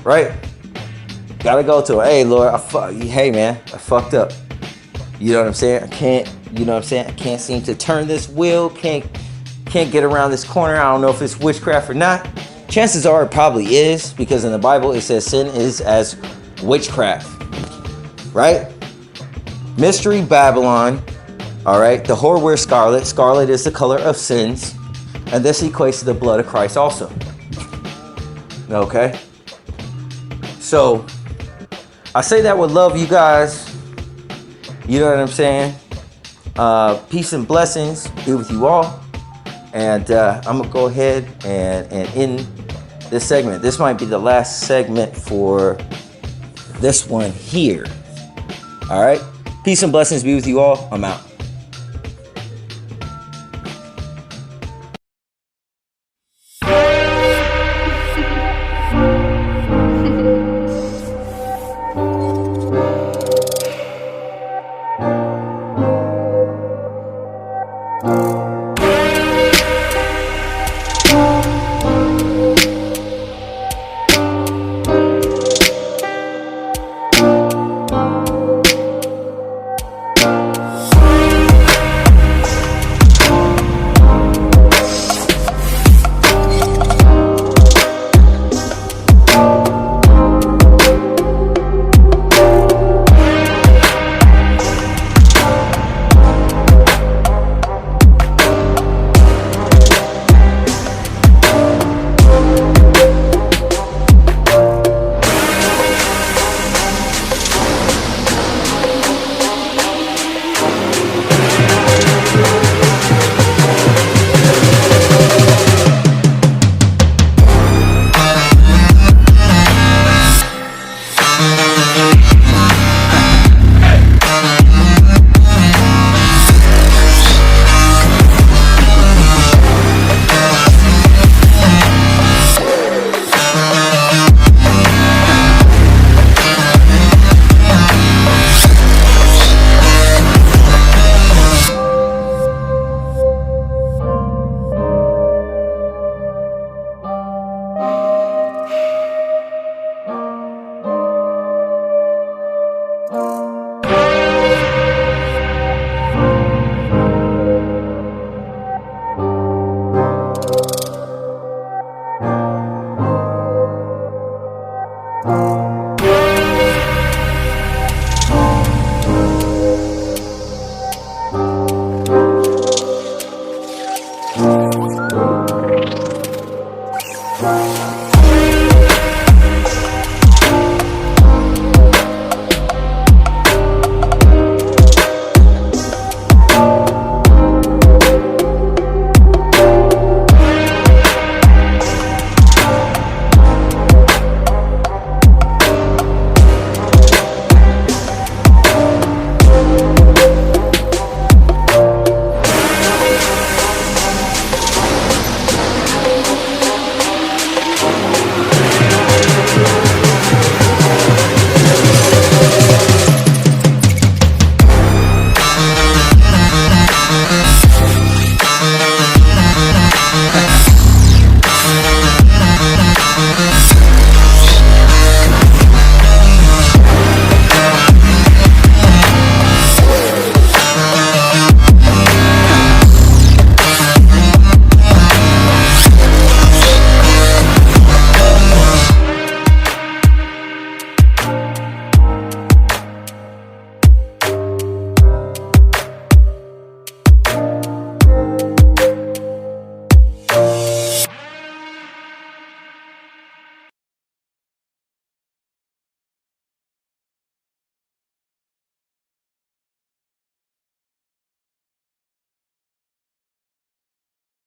Right? Gotta go to, hey, Lord, hey, man, I fucked up. You know what I'm saying? I can't seem to turn this wheel. Can't get around this corner. I don't know if it's witchcraft or not. Chances are it probably is, because in the Bible it says sin is as witchcraft, right? Mystery Babylon, all right? The whore wears scarlet. Scarlet is the color of sins, and this equates to the blood of Christ also. Okay? So, I say that with love, you guys. You know what I'm saying? Peace and blessings be with you all. And I'm going to go ahead and end this segment. This might be the last segment for this one here. All right. Peace and blessings be with you all. I'm out. America.